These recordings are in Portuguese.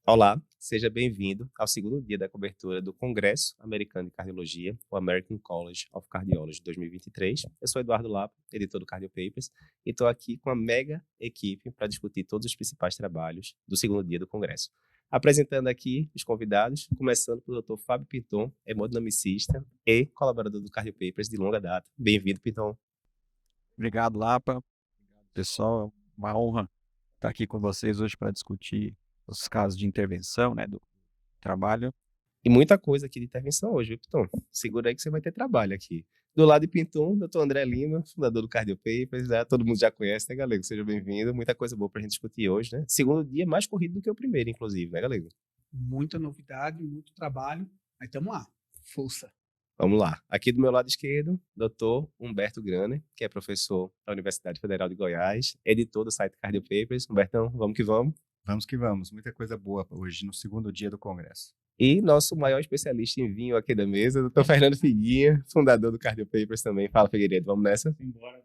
Olá, seja bem-vindo ao segundo dia da cobertura do Congresso Americano de Cardiologia, o American College of Cardiology 2023. Eu sou Eduardo Lapa, editor do Cardio Papers, e estou aqui com a mega equipe para discutir todos os principais trabalhos do segundo dia do Congresso. Apresentando aqui os convidados, começando pelo Dr. Fábio Pinton, hemodinamicista e colaborador do Cardio Papers de longa data. Bem-vindo, Pinton. Obrigado, Lapa. Pessoal, é uma honra estar aqui com vocês hoje para discutir os casos de intervenção, do trabalho. E muita coisa aqui de intervenção hoje, viu, Pinton? Segura aí que você vai ter trabalho aqui. Do lado de Pinton, Dr. André Lima, fundador do Cardio Papers, todo mundo já conhece, né, Galego? Seja bem-vindo. Muita coisa boa pra gente discutir hoje, né? Segundo dia mais corrido do que o primeiro, inclusive, né, Galego? Muita novidade, muito trabalho, mas estamos lá, força. Vamos lá. Aqui do meu lado esquerdo, Dr. Humberto Graner, que é professor da Universidade Federal de Goiás, editor do site Cardio Papers. Humbertão, vamos que vamos. Vamos que vamos, muita coisa boa hoje no segundo dia do Congresso. E nosso maior especialista em vinho aqui da mesa, Dr. Fernando Figuinha, fundador do Cardio Papers também. Fala, Figueiredo, vamos nessa? Embora,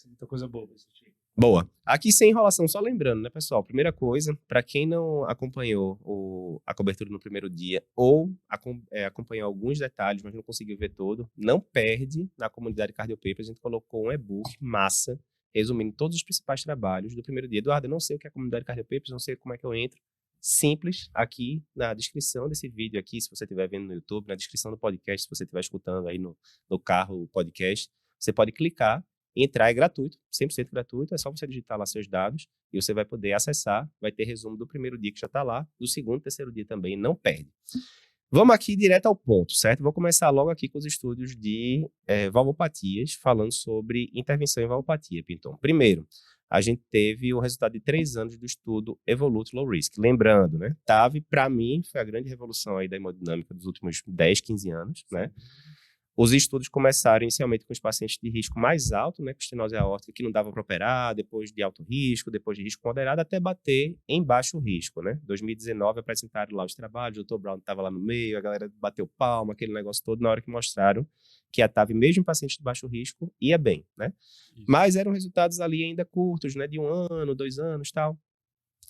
muita coisa boa para assistir. Boa. Aqui sem enrolação, só lembrando, né, pessoal? Primeira coisa, para quem não acompanhou a cobertura no primeiro dia ou acompanhou alguns detalhes, mas não conseguiu ver todo, não perde na comunidade Cardio Papers. A gente colocou um e-book massa, resumindo todos os principais trabalhos do primeiro dia. Eduardo, eu não sei o que é a comunidade Cardio Papers, não sei como é que eu entro. Simples, aqui na descrição desse vídeo aqui, se você estiver vendo no YouTube, na descrição do podcast, se você estiver escutando aí no carro o podcast, você pode clicar. Entrar é gratuito, 100% gratuito, é só você digitar lá seus dados e você vai poder acessar, vai ter resumo do primeiro dia que já está lá, do segundo e terceiro dia também, não perde. Vamos aqui direto ao ponto, certo? Vou começar logo aqui com os estudos de valvopatias, falando sobre intervenção em valvopatia, Pinton. Primeiro, a gente teve o resultado de 3 anos do estudo Evolute Low Risk. Lembrando, né? TAV, para mim, foi a grande revolução aí da hemodinâmica dos últimos 10, 15 anos, né? Os estudos começaram inicialmente com os pacientes de risco mais alto, né, com estenose aórtica, que não dava para operar, depois de alto risco, depois de risco moderado, até bater em baixo risco, né? 2019 apresentaram lá os trabalhos, o Dr. Brown estava lá no meio, a galera bateu palma, aquele negócio todo, na hora que mostraram que a TAV, mesmo em pacientes de baixo risco, ia bem, né? Isso. Mas eram resultados ali ainda curtos, né, de 1 ano, 2 anos, tal.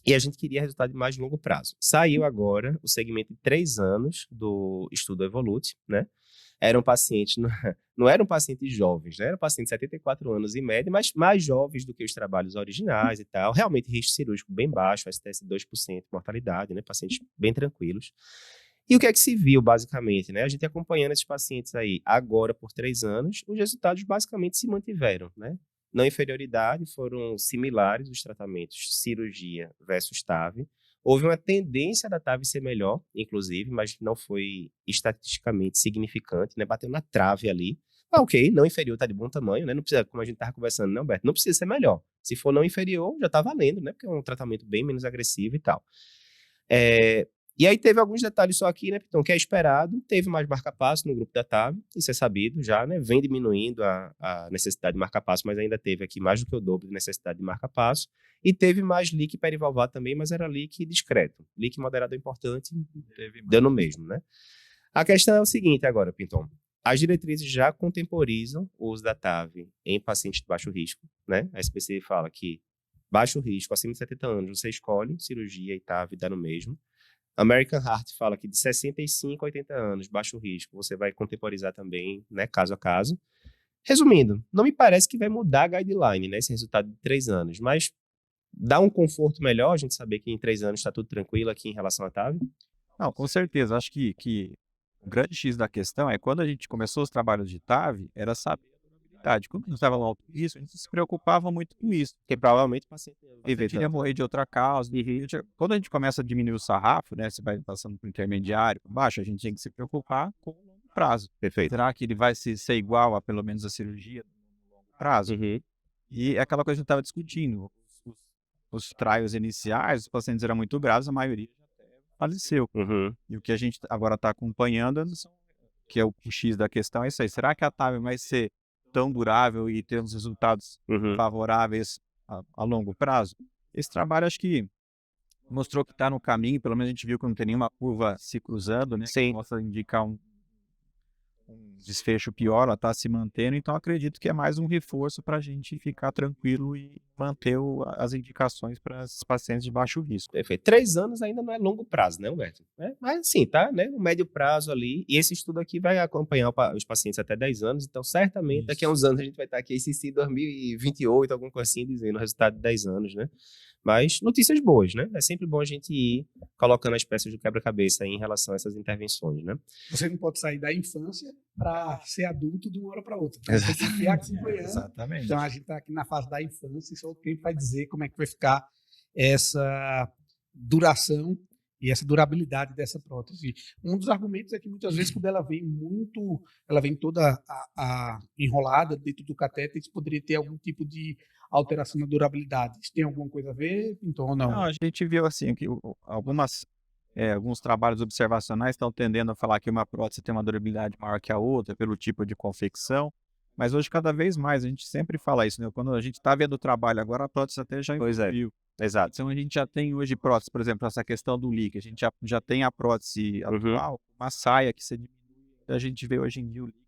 E a gente queria resultado de mais longo prazo. Saiu agora o segmento de 3 anos do estudo Evolute, né? Eram pacientes, não eram pacientes jovens, né? Eram pacientes de 74 anos em média, mas mais jovens do que os trabalhos originais e tal. Realmente risco cirúrgico bem baixo, STS 2% mortalidade, né? Pacientes bem tranquilos. E o que é que se viu, basicamente, né? A gente acompanhando esses pacientes aí agora por 3 anos, os resultados basicamente se mantiveram, né? Na inferioridade foram similares os tratamentos cirurgia versus TAV. Houve uma tendência da TAV ser melhor, inclusive, mas não foi estatisticamente significante, né? Bateu na trave ali. Ah, ok, não inferior tá de bom tamanho, né? Não precisa, como a gente tava conversando, né, Alberto? Não precisa ser melhor. Se for não inferior, já tá valendo, né? Porque é um tratamento bem menos agressivo e tal. E aí teve alguns detalhes só aqui, né, Pitão, que é esperado, teve mais marca-passo no grupo da TAV, isso é sabido já, né, vem diminuindo a necessidade de marca-passo, mas ainda teve aqui mais do que o dobro de necessidade de marca-passo, e teve mais leak perivalvar também, mas era leak discreto, leak moderado é importante, deu no mesmo, né. A questão é o seguinte agora, Pinton, as diretrizes já contemporizam o uso da TAV em pacientes de baixo risco, né, a SPC fala que baixo risco, acima de 70 anos, você escolhe cirurgia e TAV, dá no mesmo. American Heart fala que de 65 a 80 anos, baixo risco, você vai contemporizar também, né, caso a caso. Resumindo, não me parece que vai mudar a guideline, né, esse resultado de 3 anos, mas dá um conforto melhor a gente saber que em 3 anos está tudo tranquilo aqui em relação à TAV? Não, com certeza. Acho que o grande X da questão é quando a gente começou os trabalhos de TAV, era saber a durabilidade. Quando a gente estava no alto risco, a gente se preocupava muito com isso. Porque provavelmente o paciente Iria morrer de outra causa. Quando a gente começa a diminuir o sarrafo, né, você vai passando para o intermediário, para baixo, a gente tem que se preocupar com o longo prazo. Perfeito. Será que ele vai ser igual a pelo menos a cirurgia no longo prazo? Uhum. E é aquela coisa que a gente estava discutindo. Os trials iniciais, os pacientes eram muito graves, a maioria já até faleceu. Uhum. E o que a gente agora está acompanhando, que é o X da questão, é isso aí. Será que a TAV vai ser tão durável e ter uns resultados favoráveis a longo prazo? Esse trabalho acho que mostrou que está no caminho, pelo menos a gente viu que não tem nenhuma curva se cruzando, né? Sim. Que possa indicar um desfecho pior, ela está se mantendo, então acredito que é mais um reforço para a gente ficar tranquilo e manter as indicações para esses pacientes de baixo risco. Perfeito. 3 anos ainda não é longo prazo, né, Humberto? Mas assim, tá, né? Um médio prazo ali. E esse estudo aqui vai acompanhar os pacientes até 10 anos. Então, certamente, daqui a uns anos a gente vai estar aqui, em 2028, alguma coisa assim, dizendo o resultado de 10 anos, né? Mas notícias boas, né? É sempre bom a gente ir colocando as peças do quebra-cabeça em relação a essas intervenções, né? Você não pode sair da infância para ser adulto de uma hora para outra. Então, você tem que ir acompanhando. Exatamente. Então, a gente está aqui na fase da infância e só o tempo vai dizer como é que vai ficar essa duração e essa durabilidade dessa prótese. Um dos argumentos é que muitas vezes quando ela vem toda enrolada dentro do catéter, isso poderia ter algum tipo de alteração na durabilidade. Isso tem alguma coisa a ver, então, ou não? Não, a gente viu assim que alguns trabalhos observacionais estão tendendo a falar que uma prótese tem uma durabilidade maior que a outra pelo tipo de confecção, mas hoje cada vez mais a gente sempre fala isso, né? Quando a gente está vendo o trabalho agora, a prótese até já evoluiu. Exato. Então a gente já tem hoje prótese, por exemplo, essa questão do leak, a gente já tem a prótese atual, uma saia que você diminui, a gente vê hoje em dia o leak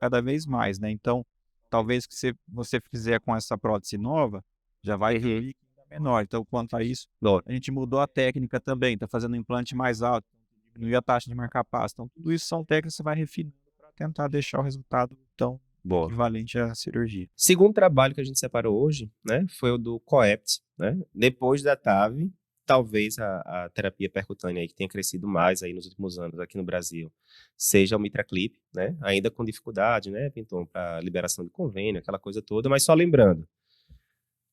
cada vez mais, né? Então, talvez que você fizer com essa prótese nova, já vai ter leak menor. Então, quanto a isso, a gente mudou a técnica também, está fazendo um implante mais alto, diminuir a taxa de marca-passo. Então, tudo isso são técnicas que você vai refinando para tentar deixar o resultado tão equivalente à cirurgia. Segundo trabalho que a gente separou hoje, né, foi o do COEPT, né? Depois da TAV, talvez a terapia percutânea aí que tenha crescido mais aí nos últimos anos aqui no Brasil seja o MitraClip, né? Ainda com dificuldade, né, Pinton, para liberação de convênio, aquela coisa toda, mas só lembrando,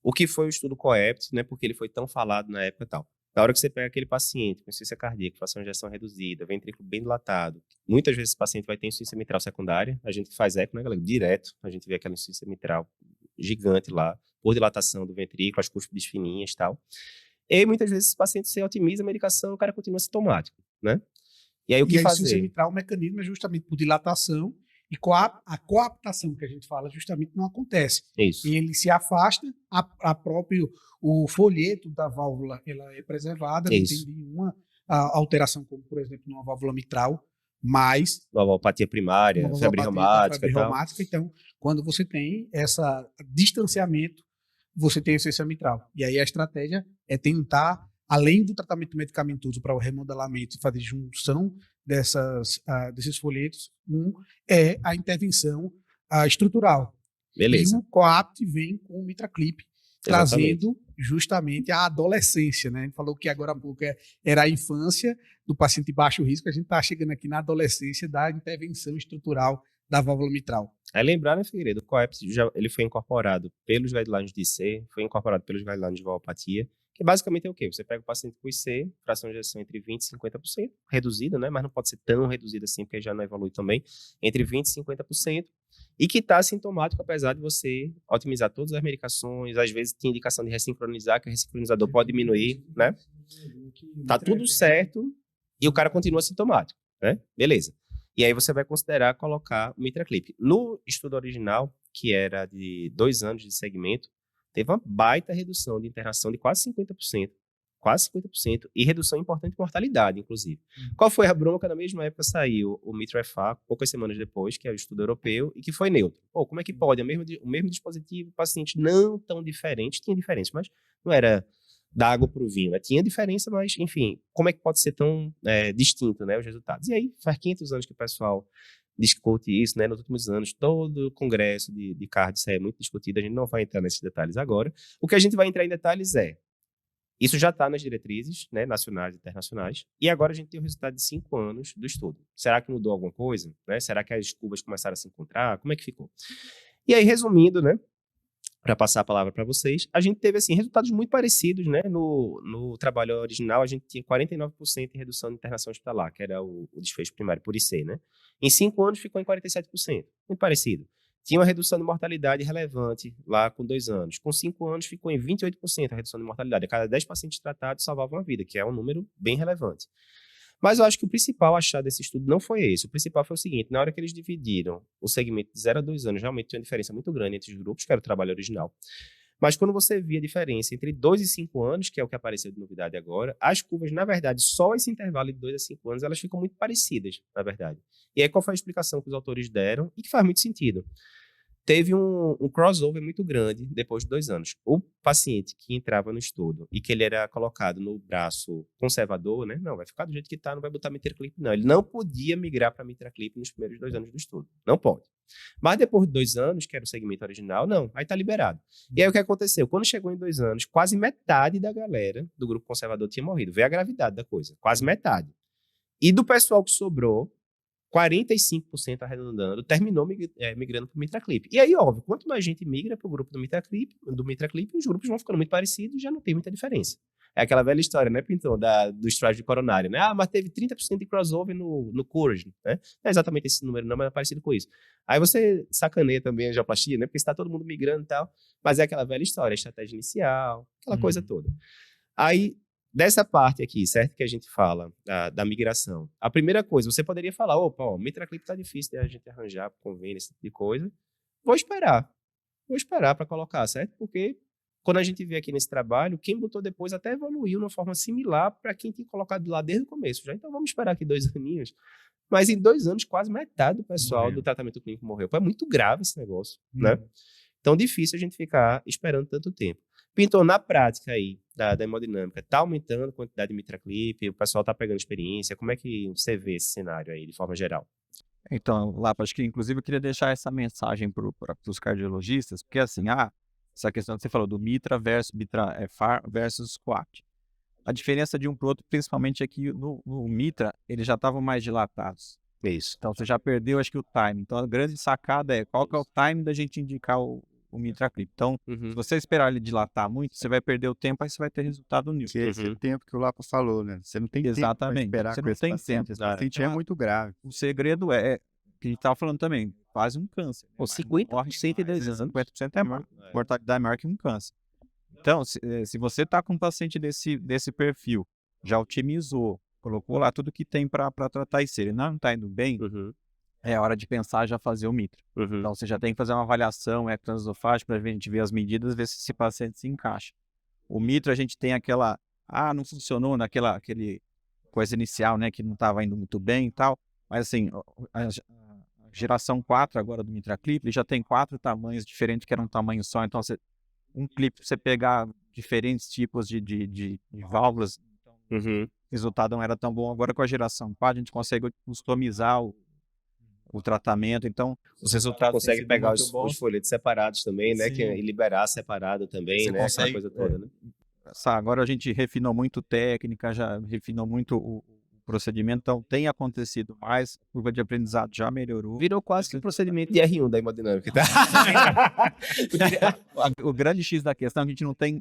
o que foi o estudo COEPT, né, porque ele foi tão falado na época e tal. Na hora que você pega aquele paciente com insuficiência cardíaca, fração de ejeção reduzida, ventrículo bem dilatado, muitas vezes esse paciente vai ter insuficiência mitral secundária, a gente faz eco, né, galera? Direto, a gente vê aquela insuficiência mitral gigante lá, por dilatação do ventrículo, as cúspides fininhas e tal. E muitas vezes esse paciente, você otimiza a medicação, o cara continua sintomático, né? E aí o que fazer? A insuficiência mitral, o mecanismo é justamente por dilatação, e a coaptação que a gente fala justamente não acontece. Isso. Ele se afasta, o folheto da válvula ela é preservada, não tem nenhuma alteração, como por exemplo numa válvula mitral, mas uma valvopatia primária, febre reumática. Então, quando você tem esse distanciamento, você tem insuficiência mitral. E aí a estratégia é tentar, além do tratamento medicamentoso para o remodelamento e fazer junção desses folhetos, é a intervenção estrutural. Beleza. E o COAPT vem com o MitraClip, trazendo justamente a adolescência, né? A gente falou que agora há pouco era a infância do paciente de baixo risco, a gente está chegando aqui na adolescência da intervenção estrutural da válvula mitral. É lembrar, né, Figueiredo, o COEPT ele foi incorporado pelos guidelines de IC, foi incorporado pelos guidelines de valvopatia, que basicamente é o quê? Você pega o paciente com IC, fração de ejeção entre 20% e 50%, reduzida, né? Mas não pode ser tão reduzida assim, porque já não evolui também, entre 20% e 50%, e que está sintomático, apesar de você otimizar todas as medicações, às vezes tem indicação de ressincronizar, que o ressincronizador pode diminuir, né? Tá tudo certo, e o cara continua sintomático, né? Beleza. E aí você vai considerar colocar o MitraClip. No estudo original, que era de 2 anos de segmento, teve uma baita redução de internação de quase 50%, e redução importante de mortalidade, inclusive. Qual foi a bronca? Na mesma época saiu o MitraFA, poucas semanas depois, que é o estudo europeu, e que foi neutro. Pô, como é que pode? O mesmo dispositivo, paciente não tão diferente, tinha diferença, mas não era da água para o vinho, né? Tinha diferença, mas, enfim, como é que pode ser tão distinto, né, os resultados? E aí, faz 500 anos que o pessoal discute isso, né? Nos últimos anos, todo o congresso de cardio é muito discutido, a gente não vai entrar nesses detalhes agora. O que a gente vai entrar em detalhes isso já está nas diretrizes, né, nacionais e internacionais, e agora a gente tem o resultado de 5 anos do estudo. Será que mudou alguma coisa? Né? Será que as curvas começaram a se encontrar? Como é que ficou? E aí, resumindo, né, para passar a palavra para vocês, a gente teve assim, resultados muito parecidos, né? No trabalho original, a gente tinha 49% de redução de internação hospitalar, que era o desfecho primário por IC, né? Em 5 anos ficou em 47%, muito parecido. Tinha uma redução de mortalidade relevante lá com 2 anos. Com 5 anos ficou em 28% a redução de mortalidade. A cada 10 pacientes tratados salvavam uma vida, que é um número bem relevante. Mas eu acho que o principal achado desse estudo não foi esse. O principal foi o seguinte: na hora que eles dividiram o segmento de 0 a 2 anos, realmente tinha uma diferença muito grande entre os grupos, que era o trabalho original. Mas quando você via a diferença entre 2 e 5 anos, que é o que apareceu de novidade agora, as curvas, na verdade, só esse intervalo de 2 a 5 anos, elas ficam muito parecidas, na verdade. E aí qual foi a explicação que os autores deram? E que faz muito sentido. Teve um crossover muito grande depois de 2 anos. O paciente que entrava no estudo e que ele era colocado no braço conservador, né? Não, vai ficar do jeito que está, não vai botar MitraClip, não. Ele não podia migrar para MitraClip nos primeiros 2 anos do estudo. Não pode. Mas depois de 2 anos, que era o segmento original, não, aí está liberado. E aí o que aconteceu? Quando chegou em 2 anos, quase metade da galera do grupo conservador tinha morrido. Vê a gravidade da coisa. Quase metade. E do pessoal que sobrou, 45% arredondando, terminou migrando para o MitraClip. E aí, óbvio, quanto mais gente migra para o grupo do MitraClip, os grupos vão ficando muito parecidos e já não tem muita diferença. É aquela velha história, né, Pintão, do estágio de coronário, né? Ah, mas teve 30% de crossover no Courage, né? Não é exatamente esse número não, mas é parecido com isso. Aí você sacaneia também a angioplastia, né? Porque está todo mundo migrando e tal, mas é aquela velha história, a estratégia inicial, aquela coisa toda. Aí, dessa parte aqui, certo? Que a gente fala da migração. A primeira coisa, você poderia falar, opa, o MitraClip tá difícil de a gente arranjar convênio, esse tipo de coisa. Vou esperar para colocar, certo? Porque quando a gente vê aqui nesse trabalho, quem botou depois até evoluiu de uma forma similar para quem tinha colocado lá desde o começo já. Então vamos esperar aqui 2 aninhos. Mas em 2 anos, quase metade do pessoal do tratamento clínico morreu. Pô, é muito grave esse negócio, né? Então difícil a gente ficar esperando tanto tempo. Pintou na prática aí da hemodinâmica, tá aumentando a quantidade de MitraClip, o pessoal tá pegando experiência, como é que você vê esse cenário aí, de forma geral? Então, Lapa, acho que inclusive eu queria deixar essa mensagem para os cardiologistas, porque assim, essa questão que você falou do Mitra FAR versus Coapt. A diferença de um para o outro, principalmente é que no Mitra, eles já estavam mais dilatados. Isso. Então, você já perdeu, acho que o time. Então, a grande sacada é qual que é o time da gente indicar o MitraClip. Então, se você esperar ele dilatar muito, você vai perder o tempo, aí você vai ter resultado nisso. Que esse tempo que o Lapa falou, né? Você não tem tempo para esperar você com não esse tem paciente. tempo. Esse paciente é muito grave. O segredo é, que a gente estava falando também, quase um câncer. Pô, 50% em 10 anos. 50% é mortalidade maior que um câncer. Então, se você está com um paciente desse perfil, já otimizou, colocou lá tudo que tem para tratar isso, ele não está indo bem, é hora de pensar já fazer o Mitra. Então, você já tem que fazer uma avaliação transesofágica para a gente ver as medidas, ver se esse paciente se encaixa. O Mitra, a gente tem aquela, não funcionou aquele coisa inicial, né, que não estava indo muito bem e tal, mas assim, a geração 4 agora do MitraClip, ele já tem 4 tamanhos diferentes que eram um tamanho só, então um clipe você pegar diferentes tipos de válvulas, então, o resultado não era tão bom. Agora com a geração 4 a gente consegue customizar o tratamento, então os resultados consegue pegar os folhetos separados também, né? E liberar separado também, você né? consegue, aquela coisa toda, né? Agora a gente refinou muito técnica, já refinou muito o procedimento, então tem acontecido mais, a curva de aprendizado já melhorou. Virou quase que um procedimento de R1 da hemodinâmica, tá? O grande X da questão é que a gente não tem,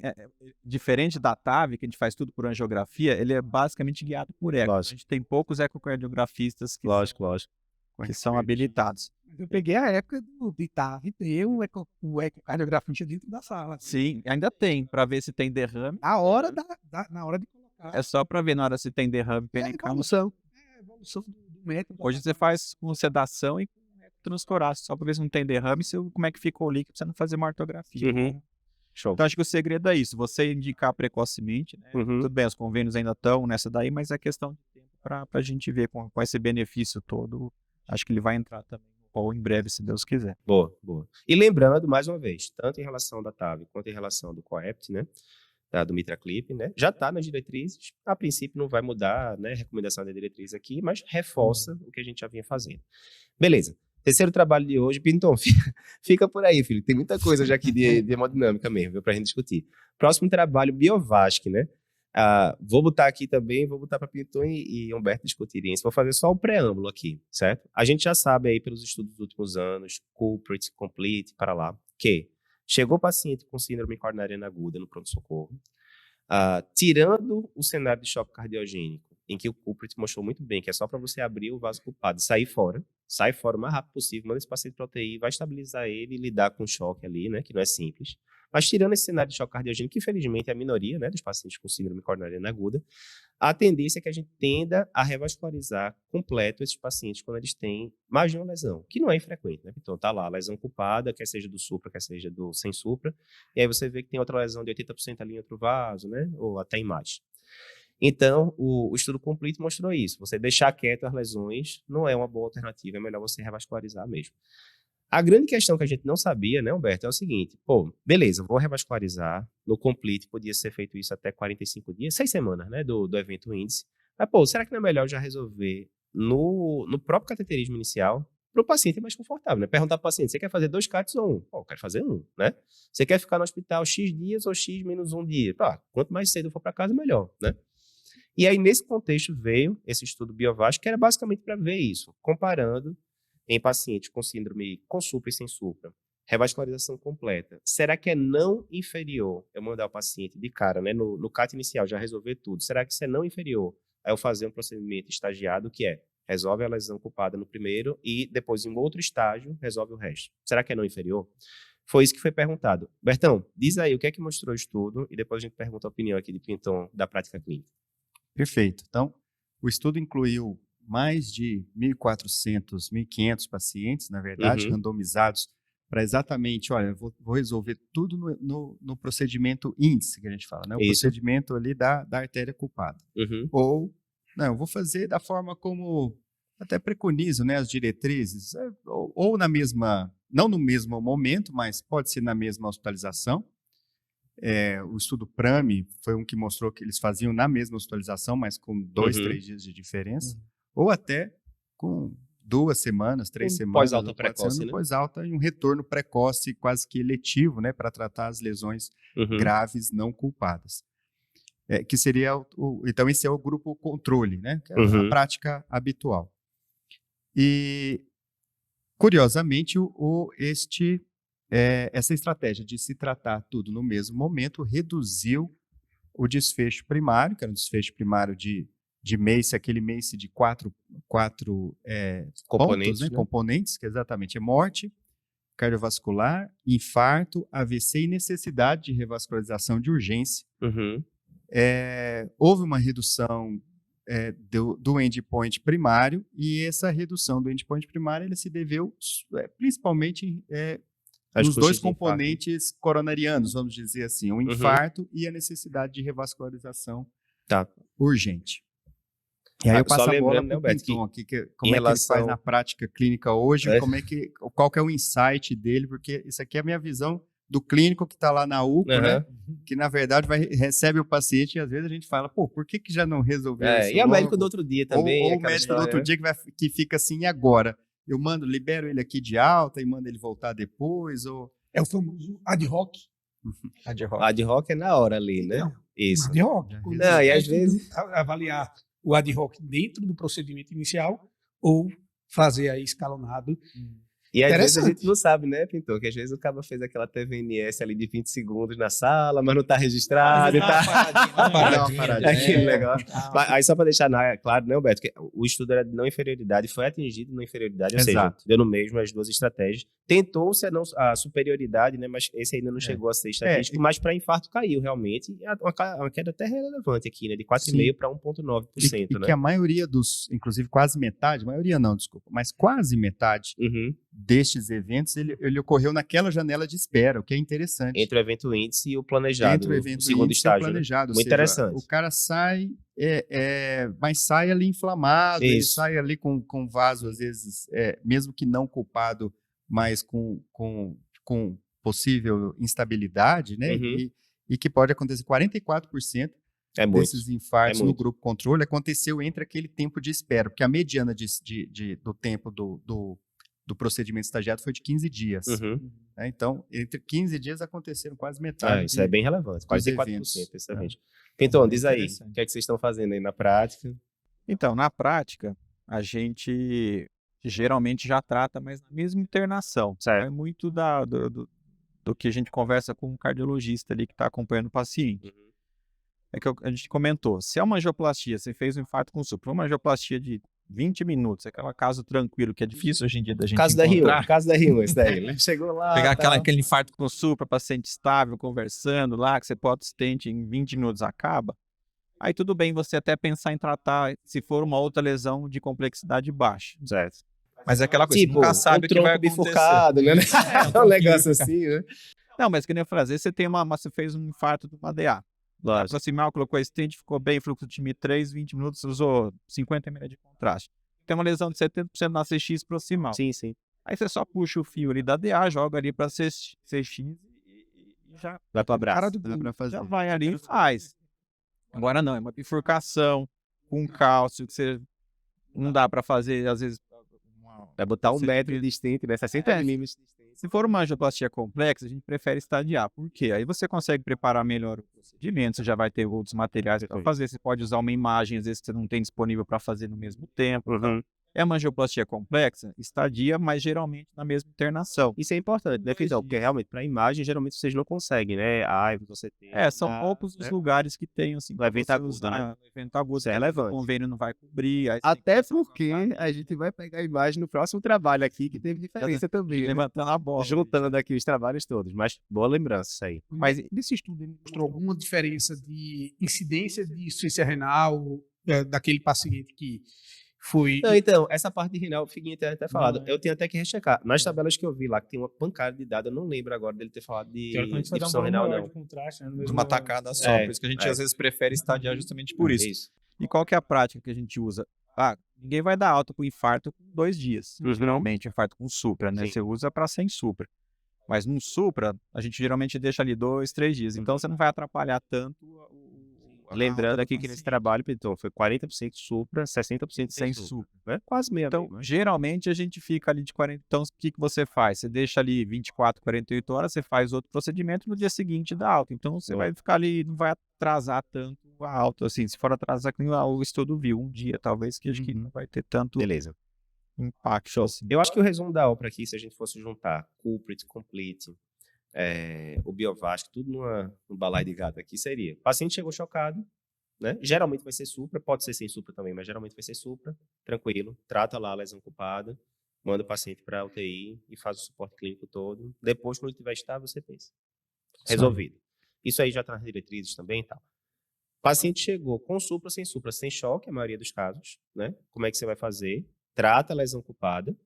diferente da TAV, que a gente faz tudo por angiografia, ele é basicamente guiado por eco. Lógico. A gente tem poucos ecocardiografistas que são habilitados. Eu peguei a época de TAV ter o ecocardiografista dentro da sala. Sim, ainda tem, para ver se tem derrame. Na hora de colocar. É só para ver na hora se tem derrame pericardial. Evolução do método. Hoje você faz com sedação e transtorácico, só para ver se não tem derrame e como é que ficou o líquido, você não fazer uma ortografia. Show. Então acho que o segredo é isso, você indicar precocemente, né? Tudo bem, os convênios ainda estão nessa daí, mas é questão de tempo para a gente ver com esse benefício todo. Acho que ele vai entrar também ou em breve, se Deus quiser. Boa. E lembrando, mais uma vez, tanto em relação da TAV quanto em relação do Coapt, né? Do MitraClip, né? Já está nas diretrizes. A princípio não vai mudar, né? A recomendação da diretriz aqui, mas reforça o que a gente já vinha fazendo. Beleza. Terceiro trabalho de hoje, Pinton, fica por aí, filho. Tem muita coisa já aqui de hemodinâmica mesmo, para a gente discutir. Próximo trabalho, Biovasc, né? Vou botar aqui também, vou botar para Pinton e Humberto discutirem isso. Vou fazer só o preâmbulo aqui, certo? A gente já sabe aí pelos estudos dos últimos anos, Culprit, Complete, para lá, que chegou paciente com síndrome coronariana aguda no pronto-socorro, tirando o cenário de choque cardiogênico, em que o Culprit mostrou muito bem que é só para você abrir o vaso culpado e sair fora. Sai fora o mais rápido possível, manda esse paciente para UTI, vai estabilizar ele e lidar com o choque ali, né, que não é simples. Mas tirando esse cenário de choque cardiogênico, que infelizmente é a minoria, né, dos pacientes com síndrome coronariana aguda, a tendência é que a gente tenda a revascularizar completo esses pacientes quando eles têm mais de uma lesão, que não é infrequente, né? Então tá lá, lesão culpada, quer seja do supra, quer seja do sem supra, e aí você vê que tem outra lesão de 80% ali em outro vaso, né? Ou até em mais. Então, o estudo completo mostrou isso. Você deixar quieto as lesões não é uma boa alternativa, é melhor você revascularizar mesmo. A grande questão que a gente não sabia, né, Humberto, é o seguinte, beleza, vou revascularizar, no Complete podia ser feito isso até 45 dias, 6 semanas, né, do evento índice, mas, será que não é melhor já resolver no próprio cateterismo inicial, para o paciente mais confortável, né, perguntar para o paciente, você quer fazer 2 cates ou 1? Eu quero fazer 1, né, você quer ficar no hospital X dias ou X menos 1 dia? Quanto mais cedo eu for para casa, melhor, né. E aí, nesse contexto, veio esse estudo BioVasc, que era basicamente para ver isso, comparando em pacientes com síndrome com supra e sem supra, revascularização completa, será que é não inferior eu mandar o paciente de cara, né, no CAT inicial, já resolver tudo, será que isso é não inferior a eu fazer um procedimento estagiado, que é, resolve a lesão culpada no primeiro e depois em um outro estágio, resolve o resto? Será que é não inferior? Foi isso que foi perguntado. Bertão, diz aí o que é que mostrou o estudo e depois a gente pergunta a opinião aqui de Pinton da prática clínica. Perfeito. Então, o estudo incluiu mais de 1.400, 1.500 pacientes, na verdade, randomizados para exatamente, olha, vou resolver tudo no procedimento índice, que a gente fala, né? O procedimento ali da artéria culpada. Ou, não, eu vou fazer da forma como até preconizo, né, as diretrizes, ou na mesma, não no mesmo momento, mas pode ser na mesma hospitalização. O estudo PRAME foi um que mostrou que eles faziam na mesma hospitalização, mas com 2, 3 dias de diferença. Ou até com 2 semanas, 3 semanas. Pós-alta precoce, né? Pós-alta e um retorno precoce quase que eletivo, né? Para tratar as lesões graves não culpadas. Que seria então esse é o grupo controle, né? Que é a prática habitual. E, curiosamente, essa estratégia de se tratar tudo no mesmo momento reduziu o desfecho primário, que era um desfecho primário de MACE, aquele MACE de 4 componentes, pontos, né? Componentes, que exatamente é morte, cardiovascular, infarto, AVC e necessidade de revascularização de urgência. Houve uma redução do endpoint primário, e essa redução do endpoint primário ele se deveu principalmente os 2 componentes coronarianos, vamos dizer assim, o infarto e a necessidade de revascularização urgente. E aí eu passo a bola para o Pinton aqui, como é que ele faz na prática clínica hoje, qual que é o insight dele, porque isso aqui é a minha visão do clínico que está lá na UPA, né? Que na verdade recebe o paciente e às vezes a gente fala, por que já não resolveu isso? E o médico do outro dia também. Ou o médico do outro dia que fica assim, e agora? Eu libero ele aqui de alta e mando ele voltar depois, ou... É o famoso ad hoc. Ad hoc é na hora ali, né? Não, Isso. Ad hoc. Não, e às vezes... Avaliar o ad hoc dentro do procedimento inicial ou fazer aí escalonado. E às vezes a gente não sabe, né, Pintor? Que às vezes o cara fez aquela TVNS ali de 20 segundos na sala, mas não está registrado. Aquele negócio. Aí só para deixar claro, né, Humberto, que o estudo era de não inferioridade, foi atingido na inferioridade, ou seja, deu no mesmo as 2 estratégias. Tentou-se a superioridade, né, mas esse ainda não chegou a ser estatístico, mas para infarto caiu realmente. Uma queda até relevante aqui, né, de 4,5% para 1,9%. E que a maioria inclusive quase metade, maioria não, desculpa, mas quase metade destes eventos, ele ocorreu naquela janela de espera, o que é interessante. Entre o evento índice e o planejado, o segundo estágio. Planejado, né? Muito interessante. O cara sai, mas sai ali inflamado, ele sai ali com vaso, às vezes, mesmo que não culpado, mas com possível instabilidade, né? E que pode acontecer 44% desses infartos no grupo controle aconteceu entre aquele tempo de espera, porque a mediana do tempo do procedimento estagiado foi de 15 dias. Então, entre 15 dias aconteceram quase metade. Isso é bem relevante, quase 4%, excelente. Então, diz aí, o que é que vocês estão fazendo aí na prática? Então, na prática, a gente geralmente já trata, mas na mesma internação. É muito do que a gente conversa com o cardiologista ali que está acompanhando o paciente. É que a gente comentou, se é uma angioplastia, você fez um infarto com supra, uma angioplastia de 20 minutos, aquele caso tranquilo, que é difícil hoje em dia da gente encontrar. Caso da R1, esse daí. Chegou lá. Pegar aquele infarto com supra, paciente estável, conversando lá, que você pode stent em 20 minutos acaba. Aí tudo bem você até pensar em tratar, se for uma outra lesão de complexidade baixa. Certo. Mas é aquela coisa, Tipo, você nunca sabe o que vai acontecer. bifurcado, né? Um negócio assim, né? Não, mas que nem eu falei, às vezes você fez um infarto de uma DA. Aproximar, colocou stent, ficou bem, fluxo de time 3, 20 minutos, você usou 50 ml de contraste. Tem uma lesão de 70% na CX proximal. Sim, sim. Aí você só puxa o fio ali da DA, joga ali pra CX e já vai pro abraço. Já vai ali e faz. Agora não, é uma bifurcação com cálcio, que você não dá pra fazer, às vezes... Vai botar 1 metro de stent, né? 60 milímetros de stent. Se for uma angioplastia complexa, a gente prefere estadiar. Por quê? Aí você consegue preparar melhor o procedimento, você já vai ter outros materiais para fazer. Você pode usar uma imagem, às vezes, que você não tem disponível para fazer no mesmo tempo. É uma angioplastia complexa, estadia, mas geralmente na mesma internação. Isso é importante, né, Fidel? Porque realmente, para imagem, geralmente vocês não conseguem, né? Você tem. São poucos os lugares que tem, assim. No evento agudo, né? No evento agudo, isso é relevante. O convênio não vai cobrir. Até porque a gente vai pegar a imagem no próximo trabalho aqui, que teve diferença também. Levantando a bola. Juntando aqui os trabalhos todos. Mas boa lembrança isso aí. Mas nesse estudo, ele mostrou alguma diferença de incidência de insuficiência renal daquele paciente que foi... Não, então, essa parte de renal, o Figuinho tem até falado. Eu tenho até que rechecar. Nas tabelas que eu vi lá, que tem uma pancada de dados, eu não lembro agora dele ter falado de difusão renal, não. De uma tacada só. Por isso que a gente às vezes prefere estadiar justamente por isso. E qual que é a prática que a gente usa? Ninguém vai dar alta pro infarto com 2 dias. Geralmente, infarto com supra, né? Sim. Você usa para sem supra. Mas num supra, a gente geralmente deixa ali 2, 3 dias. Então, você não vai atrapalhar tanto Lembrando aqui que nesse trabalho, então, foi 40% supra, 60% sem supra. Né? Quase meio. Então, geralmente a gente fica ali de 40. Então, o que você faz? Você deixa ali 24, 48 horas, você faz outro procedimento no dia seguinte dá alta. Então, você vai ficar ali, não vai atrasar tanto a alta. Assim, se for atrasar, que o estudo viu, um dia, talvez, que acho que não vai ter tanto impacto. Assim. Eu acho que o resumo da obra aqui, se a gente fosse juntar Culprit, Complete, o Biovasc, tudo no balaio de gato aqui, seria: o paciente chegou chocado, né? Geralmente vai ser supra, pode ser sem supra também, mas geralmente vai ser supra, tranquilo, trata lá a lesão ocupada, manda o paciente para a UTI e faz o suporte clínico todo. Depois, quando ele estiver estável, você pensa. Resolvido. Isso aí já está nas diretrizes também e tal. O paciente chegou com supra, sem choque, a maioria dos casos, né? Como é que você vai fazer? Trata a lesão ocupada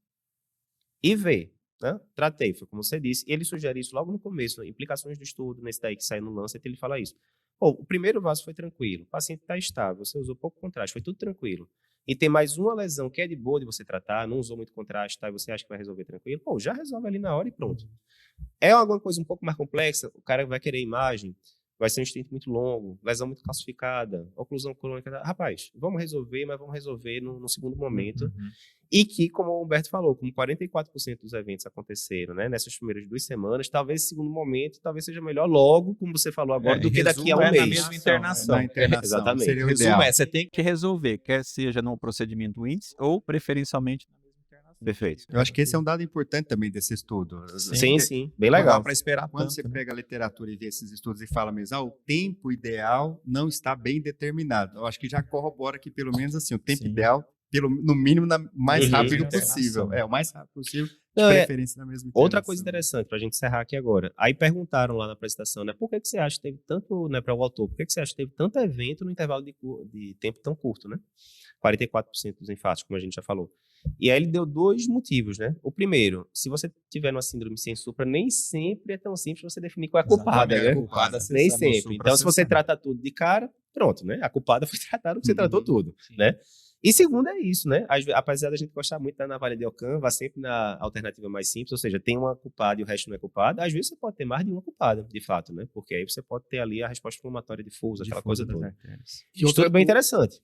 e vê. Né? Tratei, foi como você disse. Ele sugere isso logo no começo, implicações do estudo, nesse daí que sai no Lancet, ele fala isso. O primeiro vaso foi tranquilo, o paciente está estável, você usou pouco contraste, foi tudo tranquilo. E tem mais uma lesão que é de boa de você tratar, não usou muito contraste, tá? E você acha que vai resolver tranquilo? Já resolve ali na hora e pronto. É alguma coisa um pouco mais complexa, o cara vai querer imagem, vai ser um stent muito longo, lesão muito calcificada, oclusão crônica. Rapaz, vamos resolver, mas vamos resolver no segundo momento. E que, como o Humberto falou, como 44% dos eventos aconteceram, né, nessas primeiras 2 semanas, talvez esse segundo momento talvez seja melhor logo, como você falou agora, do que daqui a um mês. Na mesma internação. Na internação. Exatamente. Seria o ideal. Você tem que resolver, quer seja no procedimento índice ou preferencialmente na mesma internação. Perfeito. Eu acho que esse é um dado importante também desse estudo. Sim. Bem legal. Para esperar quando tanto, você pega a literatura e vê esses estudos e fala mesmo, o tempo ideal não está bem determinado. Eu acho que já corrobora que pelo menos assim, o tempo ideal, no mínimo, mais rápido possível. O mais rápido possível, de preferência na mesma internação. Outra coisa interessante, para a gente encerrar aqui agora. Aí perguntaram lá na apresentação, né, por que você acha que teve tanto, né, para o autor, por que você acha que teve tanto evento no intervalo de tempo tão curto, né? 44% dos infartos, como a gente já falou. E aí ele deu 2 motivos, né? O primeiro, se você tiver uma síndrome sem supra, nem sempre é tão simples você definir qual é a culpada, né? Nem sempre. Então, se você trata tudo de cara, pronto, né? A culpada foi tratada porque você tratou tudo, né? E segundo é isso, né? Apesar da gente gostar muito da navalha de Ockham, vá sempre na alternativa mais simples, ou seja, tem uma culpada e o resto não é culpada. Às vezes você pode ter mais de uma culpada, de fato, né? Porque aí você pode ter ali a resposta inflamatória difusa, aquela coisa toda. Isso é bem interessante.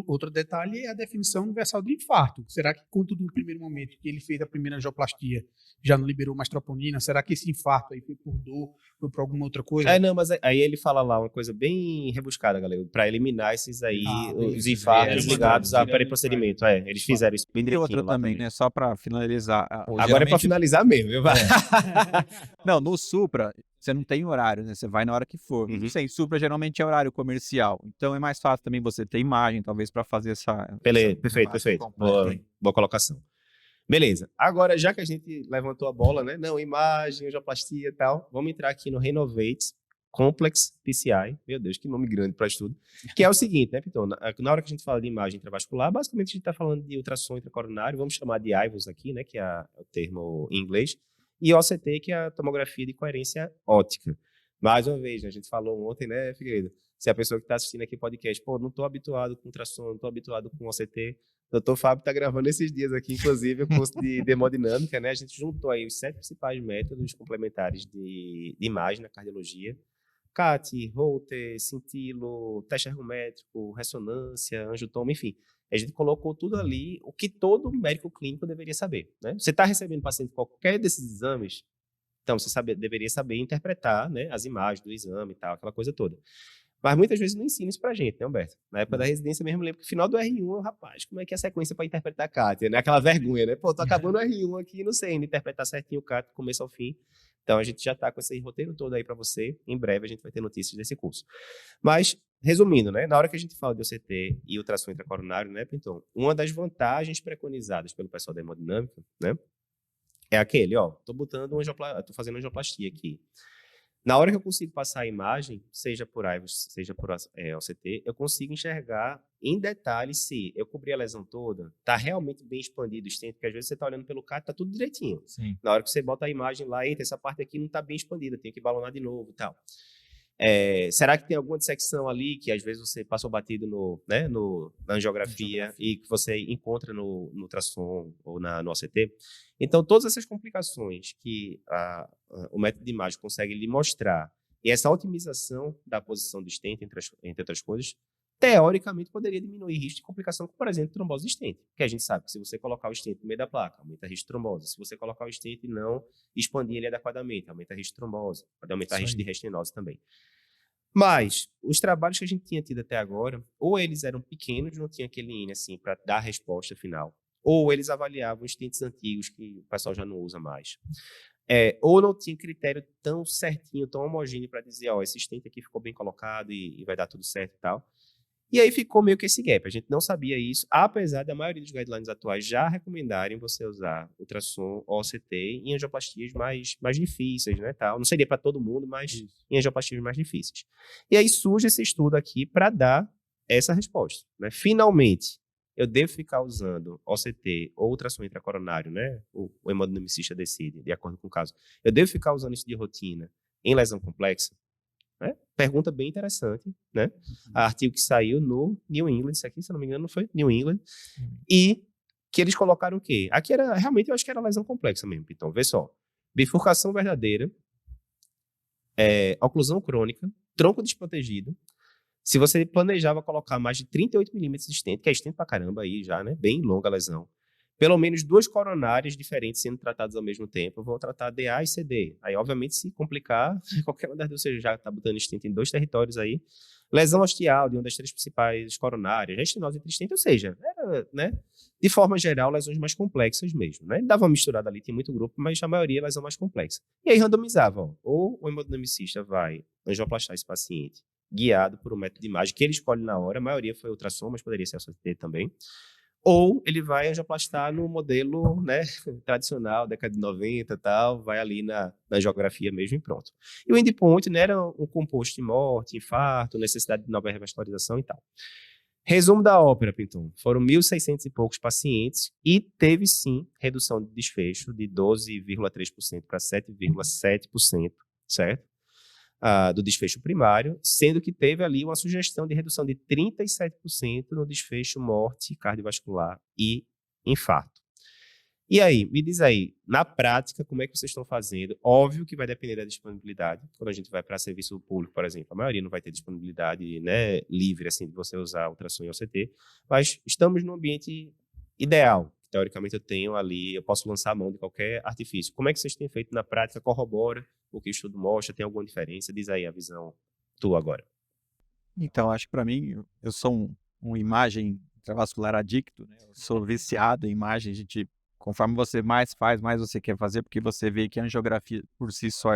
Outro detalhe é a definição universal de infarto. Será que, quando no primeiro momento que ele fez a primeira angioplastia, já não liberou mais troponina? Será que esse infarto aí foi por dor, foi por alguma outra coisa? Não, mas aí ele fala lá uma coisa bem rebuscada, galera, para eliminar esses aí, os infartos ligados a periprocedimento. Eles fizeram isso bem direitinho. E outra também, né? Só para finalizar. Agora é para finalizar mesmo, viu? Não, no Supra, você não tem horário, né? Você vai na hora que for. Sem Supra, geralmente é horário comercial. Então é mais fácil também você ter imagem, talvez, para fazer essa... Perfeito. Boa colocação. Beleza. Agora, já que a gente levantou a bola, né? Não, imagem, angioplastia e tal, vamos entrar aqui no Renovate, Complex PCI, meu Deus, que nome grande para estudo, que é o seguinte, né, Piton? Na hora que a gente fala de imagem intravascular, basicamente a gente está falando de ultrassom intracoronário, vamos chamar de IVUS aqui, né, que é o termo em inglês, e OCT, que é a tomografia de coerência óptica. Mais uma vez, né, a gente falou ontem, né, Figueiredo? Se a pessoa que está assistindo aqui o podcast, pô, não estou habituado com ultrassom, não estou habituado com OCT, o Dr. Fábio está gravando esses dias aqui, inclusive, o curso de hemodinâmica, né? A gente juntou aí os 7 principais métodos complementares de imagem na cardiologia. CAT, Holter, cintilo, teste ergométrico, ressonância, angiotomo, enfim. A gente colocou tudo ali, o que todo médico clínico deveria saber, né? Você está recebendo paciente com qualquer desses exames, então você deveria saber interpretar, né, as imagens do exame e tal, aquela coisa toda. Mas muitas vezes não ensina isso pra gente, né, Humberto? Na época da residência mesmo, eu lembro que no final do R1, rapaz, como é que é a sequência para interpretar a CAT? Né? Aquela vergonha, né? Pô, tô acabando o R1 aqui, não sei ainda interpretar certinho o CAT do começo ao fim. Então a gente já tá com esse roteiro todo aí para você. Em breve a gente vai ter notícias desse curso. Mas, resumindo, né? Na hora que a gente fala de OCT e ultrassom intracoronário, né, Pinton? Uma das vantagens preconizadas pelo pessoal da hemodinâmica, né? É aquele, ó, tô fazendo angioplastia aqui. Na hora que eu consigo passar a imagem, seja por IVUS, seja por OCT, eu consigo enxergar em detalhe se eu cobri a lesão toda, está realmente bem expandido o stent, porque às vezes você está olhando pelo CAT, está tudo direitinho. Sim. Na hora que você bota a imagem lá, eita, essa parte aqui não está bem expandida, tem que balonar de novo e tal. Será que tem alguma dissecção ali que às vezes você passou batido na angiografia e que você encontra no ultrassom ou no OCT? Então, todas essas complicações que o método de imagem consegue lhe mostrar e essa otimização da posição do stent, entre outras coisas, teoricamente poderia diminuir risco de complicação com, por exemplo, trombose de stent. Porque a gente sabe que se você colocar o stent no meio da placa, aumenta o risco de trombose. Se você colocar o stent e não expandir ele adequadamente, aumenta o risco de trombose. Pode aumentar o risco de restenose também. Mas os trabalhos que a gente tinha tido até agora, ou eles eram pequenos, não tinha aquele INE assim para dar a resposta final, ou eles avaliavam os stents antigos que o pessoal já não usa mais. Ou não tinha critério tão certinho, tão homogêneo para dizer, ó, esse stent aqui ficou bem colocado e vai dar tudo certo e tal. E aí ficou meio que esse gap. A gente não sabia isso, apesar da maioria dos guidelines atuais já recomendarem você usar ultrassom ou OCT em angioplastias mais difíceis, né, tal. Não seria para todo mundo, mas em angioplastias mais difíceis. E aí surge esse estudo aqui para dar essa resposta, né? Finalmente, eu devo ficar usando OCT ou ultrassom intracoronário, né? O hemodinamicista decide, de acordo com o caso. Eu devo ficar usando isso de rotina em lesão complexa? Né? Pergunta bem interessante, né? Artigo que saiu no New England, isso aqui, se não me engano, não foi New England, e que eles colocaram o quê? Aqui era, realmente, eu acho que era lesão complexa mesmo, então, vê só, bifurcação verdadeira, oclusão crônica, tronco desprotegido, se você planejava colocar mais de 38 milímetros de stent, que é stent pra caramba aí já, né? Bem longa a lesão, pelo menos 2 coronárias diferentes sendo tratadas ao mesmo tempo, eu vou tratar DA e CD. Aí, obviamente, se complicar, qualquer uma das duas, você já está botando stent em 2 territórios aí. Lesão ostial de uma das 3 principais coronárias, restenose entre stent, ou seja, era, né, de forma geral, lesões mais complexas mesmo, né? Dava uma misturada ali, tem muito grupo, mas a maioria é lesão mais complexa. E aí randomizava, ó, ou o hemodinamicista vai angioplastar esse paciente, guiado por um método de imagem que ele escolhe na hora, a maioria foi ultrassom, mas poderia ser OCT também. Ou ele vai angioplastar no modelo, né, tradicional, década de 90 e tal, vai ali na geografia mesmo e pronto. E o endpoint, né, era um composto de morte, infarto, necessidade de nova revascularização e tal. Resumo da ópera, Pinton. Foram 1.600 e poucos pacientes e teve, sim, redução de desfecho de 12,3% para 7,7%, certo? Do desfecho primário, sendo que teve ali uma sugestão de redução de 37% no desfecho morte cardiovascular e infarto. E aí, me diz aí, na prática, como é que vocês estão fazendo? Óbvio que vai depender da disponibilidade. Quando a gente vai para serviço público, por exemplo, a maioria não vai ter disponibilidade, né, livre assim, de você usar ultrassom e OCT, mas estamos num ambiente ideal. Teoricamente eu tenho ali, eu posso lançar a mão de qualquer artifício. Como é que vocês têm feito na prática? Corrobora o que o estudo mostra? Tem alguma diferença? Diz aí a visão tua agora. Então, acho que para mim, eu sou um imagem intravascular adicto, né? Eu sou viciado em imagem. Conforme você mais faz, mais você quer fazer, porque você vê que a angiografia por si só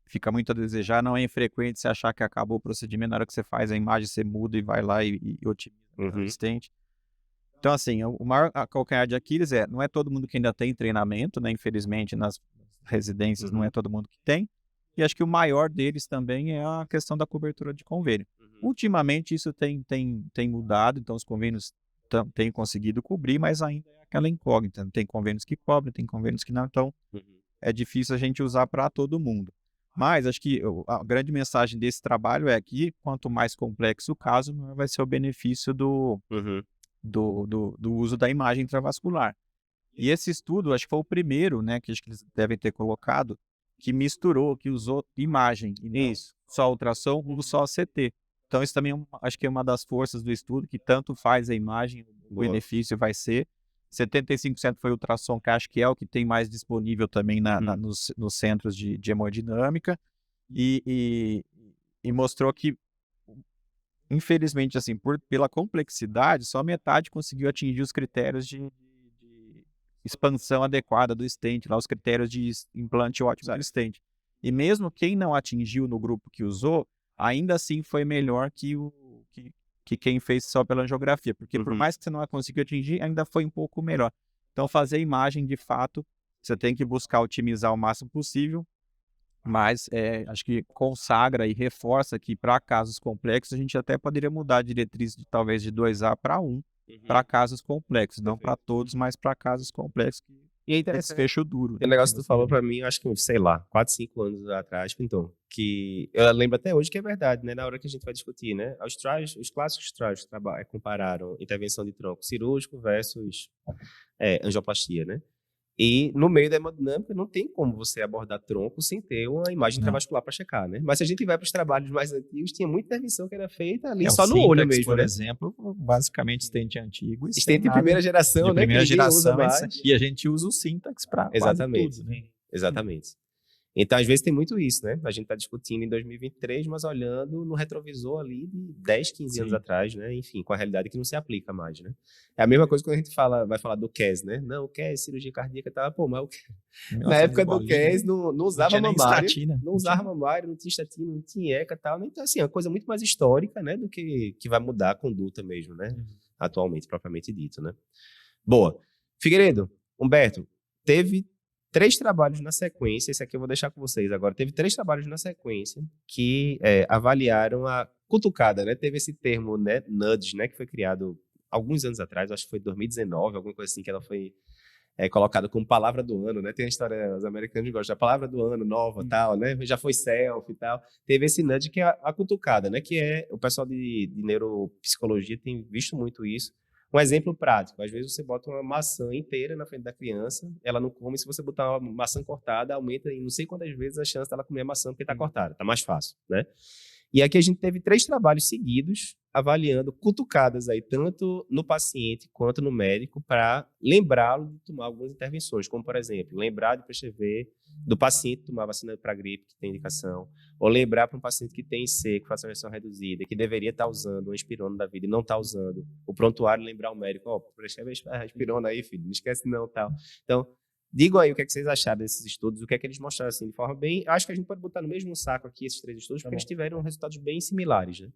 fica muito a desejar. Não é infrequente você achar que acabou o procedimento, na hora que você faz a imagem, você muda e vai lá e otimiza o stent. Então, assim, o maior calcanhar de Aquiles não é todo mundo que ainda tem treinamento, né? Infelizmente, nas residências não é todo mundo que tem. E acho que o maior deles também é a questão da cobertura de convênio. Ultimamente isso tem mudado, então os convênios têm conseguido cobrir, mas ainda é aquela incógnita. Tem convênios que cobrem, tem convênios que não, então é difícil a gente usar para todo mundo. Mas acho que a grande mensagem desse trabalho é que quanto mais complexo o caso, maior vai ser o benefício do uso da imagem intravascular. E esse estudo, acho que foi o primeiro, né, que acho que eles devem ter colocado, que misturou, que usou imagem, e não só ultrassom, ou só CT. Então, isso também acho que é uma das forças do estudo, que tanto faz a imagem, o benefício vai ser. 75% foi ultrassom, que acho que é o que tem mais disponível também nos centros de hemodinâmica. E mostrou que, infelizmente, assim, pela complexidade, só metade conseguiu atingir os critérios de expansão adequada do stent, lá os critérios de implante ótimo do stent. E mesmo quem não atingiu no grupo que usou, ainda assim foi melhor que quem fez só pela angiografia, porque por mais que você não conseguiu atingir, ainda foi um pouco melhor. Então, fazer imagem, de fato, você tem que buscar otimizar o máximo possível, mas acho que consagra e reforça que para casos complexos, a gente até poderia mudar a diretriz talvez de 2A para 1, para casos complexos, não para todos, mas para casos complexos que E aí, desfecho duro. O negócio que tu falou pra mim, acho que, sei lá, 4, 5 anos atrás, Pinton, que eu lembro até hoje que é verdade, né? Na hora que a gente vai discutir, né? Os clássicos trials compararam intervenção de tronco cirúrgico versus angioplastia, né? E no meio da hemodinâmica não tem como você abordar tronco sem ter uma imagem intravascular para checar, né? Mas se a gente vai para os trabalhos mais antigos, tinha muita intervenção que era feita ali só no olho mesmo, por né? exemplo, basicamente stent antigo. Stent de primeira geração, né? Primeira geração, usa mais. E a gente usa o Syntax para quase tudo, né? Exatamente. Então, às vezes tem muito isso, né? A gente está discutindo em 2023, mas olhando no retrovisor ali de 10, 15 anos atrás, né? Enfim, com a realidade que não se aplica mais, né? É a mesma coisa quando a gente vai falar do CAS, né? Não, o CAS, cirurgia cardíaca, tá? Pô, mas na época do CAS não usava mamário, não usava mamário, não tinha estatina, não tinha ECA e tal. Então, assim, é uma coisa muito mais histórica, né? Do que vai mudar a conduta mesmo, né? Atualmente, propriamente dito, né? Boa. Figueiredo, Humberto, teve 3 trabalhos na sequência, esse aqui eu vou deixar com vocês agora, teve 3 trabalhos na sequência que avaliaram a cutucada, né? Teve esse termo, né, nudge, né, que foi criado alguns anos atrás, acho que foi 2019, alguma coisa assim, que ela foi colocada como palavra do ano, né? Tem a história, os americanos gostam da palavra do ano, nova, tal, né? Já foi selfie e tal. Teve esse nudge que é a cutucada, né? Que é, o pessoal de neuropsicologia tem visto muito isso. Um exemplo prático, às vezes você bota uma maçã inteira na frente da criança, ela não come, se você botar uma maçã cortada, aumenta em não sei quantas vezes a chance dela comer a maçã porque está cortada, está mais fácil, né? E aqui a gente teve 3 trabalhos seguidos avaliando cutucadas aí, tanto no paciente quanto no médico, para lembrá-lo de tomar algumas intervenções, como, por exemplo, lembrar de prescrever do paciente tomar vacina para gripe, que tem indicação, ou lembrar para um paciente que tem IC, que faz uma versão reduzida, que deveria estar usando uma espirona da vida e não está usando, o prontuário lembrar o médico, prescreve a espirona aí, filho, não esquece não, tal. Então, digam aí o que é que vocês acharam desses estudos, o que é que eles mostraram assim de forma bem... Acho que a gente pode botar no mesmo saco aqui esses 3 estudos, porque eles tiveram resultados bem similares, né?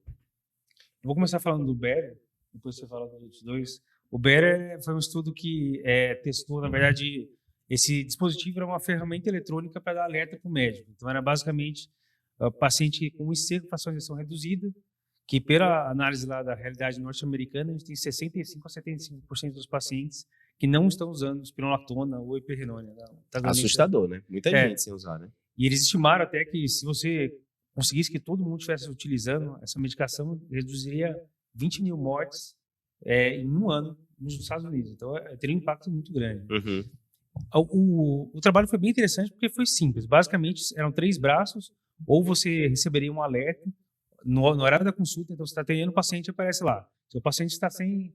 Eu vou começar falando do Better, depois você fala dos outros 2. O Better foi um estudo que testou, na verdade, esse dispositivo era uma ferramenta eletrônica para dar alerta para o médico. Então, era basicamente o paciente com IC, com fração de ejeção reduzida, que pela análise lá da realidade norte-americana, a gente tem 65% a 75% dos pacientes que não estão usando espironolactona ou iperinona. Assustador, né? Muita gente sem usar, né? E eles estimaram até que se você conseguisse que todo mundo estivesse utilizando essa medicação, reduziria 20 mil mortes em um ano nos Estados Unidos. Então, teria um impacto muito grande. O trabalho foi bem interessante porque foi simples. Basicamente, eram 3 braços, ou você receberia um alerta no horário da consulta, então você está atendendo o paciente, aparece lá. Se o paciente está sem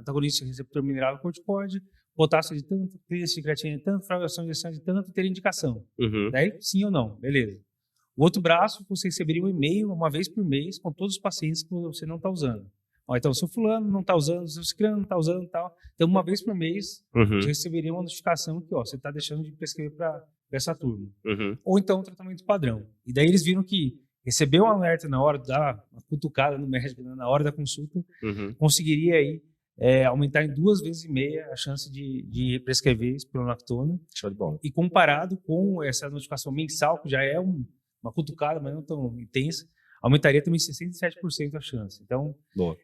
antagonista receptor mineral corticoide, potássio de tanto, clínica de creatina de tanto, fração de injeção de tanto, teria indicação. Daí, sim ou não, beleza. O outro braço, você receberia um e-mail uma vez por mês com todos os pacientes que você não está usando. Então, o seu fulano não está usando, o seu ciclano não está usando e tal. Então, uma vez por mês, você receberia uma notificação que você está deixando de prescrever para essa turma. Ou então, um tratamento padrão. E daí eles viram que receber um alerta na hora da cutucada no médico, na hora da consulta, conseguiria aí aumentar em 2,5 vezes a chance de prescrever espironolactona. Show de bola. E comparado com essa notificação mensal, que já é uma cutucada, mas não tão intensa, aumentaria também 67% a chance. Então,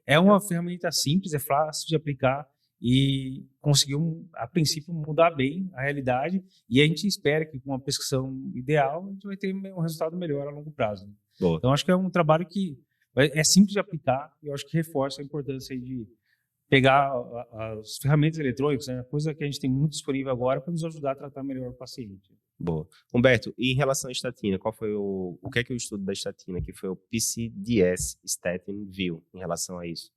é uma ferramenta simples, é fácil de aplicar e conseguiu, a princípio, mudar bem a realidade. E a gente espera que, com uma prescrição ideal, a gente vai ter um resultado melhor a longo prazo. Né? Então, acho que é um trabalho que é simples de aplicar e eu acho que reforça a importância aí de pegar as ferramentas eletrônicas, né? Coisa que a gente tem muito disponível agora para nos ajudar a tratar melhor o paciente. Boa. Humberto, e em relação à estatina, qual foi o que é que o estudo da estatina, que foi o PCDS Statin, viu em relação a isso?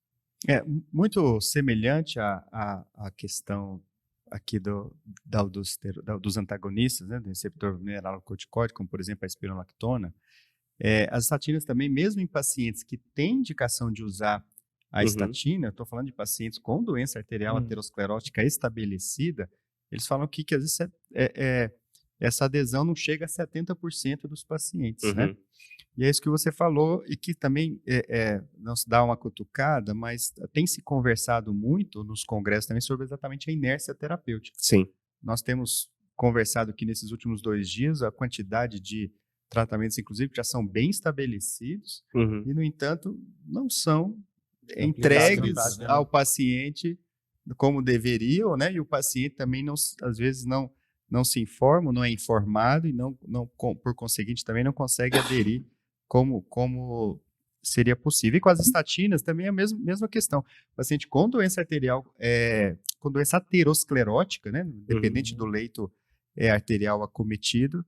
Muito semelhante à questão aqui dos antagonistas, né, do receptor mineralocorticoide, como por exemplo a espironolactona. As estatinas também, mesmo em pacientes que têm indicação de usar a estatina, estou falando de pacientes com doença arterial aterosclerótica estabelecida, eles falam que às vezes essa adesão não chega a 70% dos pacientes, né? E é isso que você falou, e que também não se dá uma cutucada, mas tem se conversado muito nos congressos também sobre exatamente a inércia terapêutica. Sim. Nós temos conversado aqui nesses últimos 2 dias a quantidade de tratamentos, inclusive, que já são bem estabelecidos, e, no entanto, não são entregues ao paciente como deveriam, né? E o paciente também, às vezes, não se informa, não é informado, e por conseguinte, também não consegue aderir como seria possível. E com as estatinas também é a mesma questão. O paciente com doença arterial, com doença aterosclerótica, né, dependente do leito arterial acometido,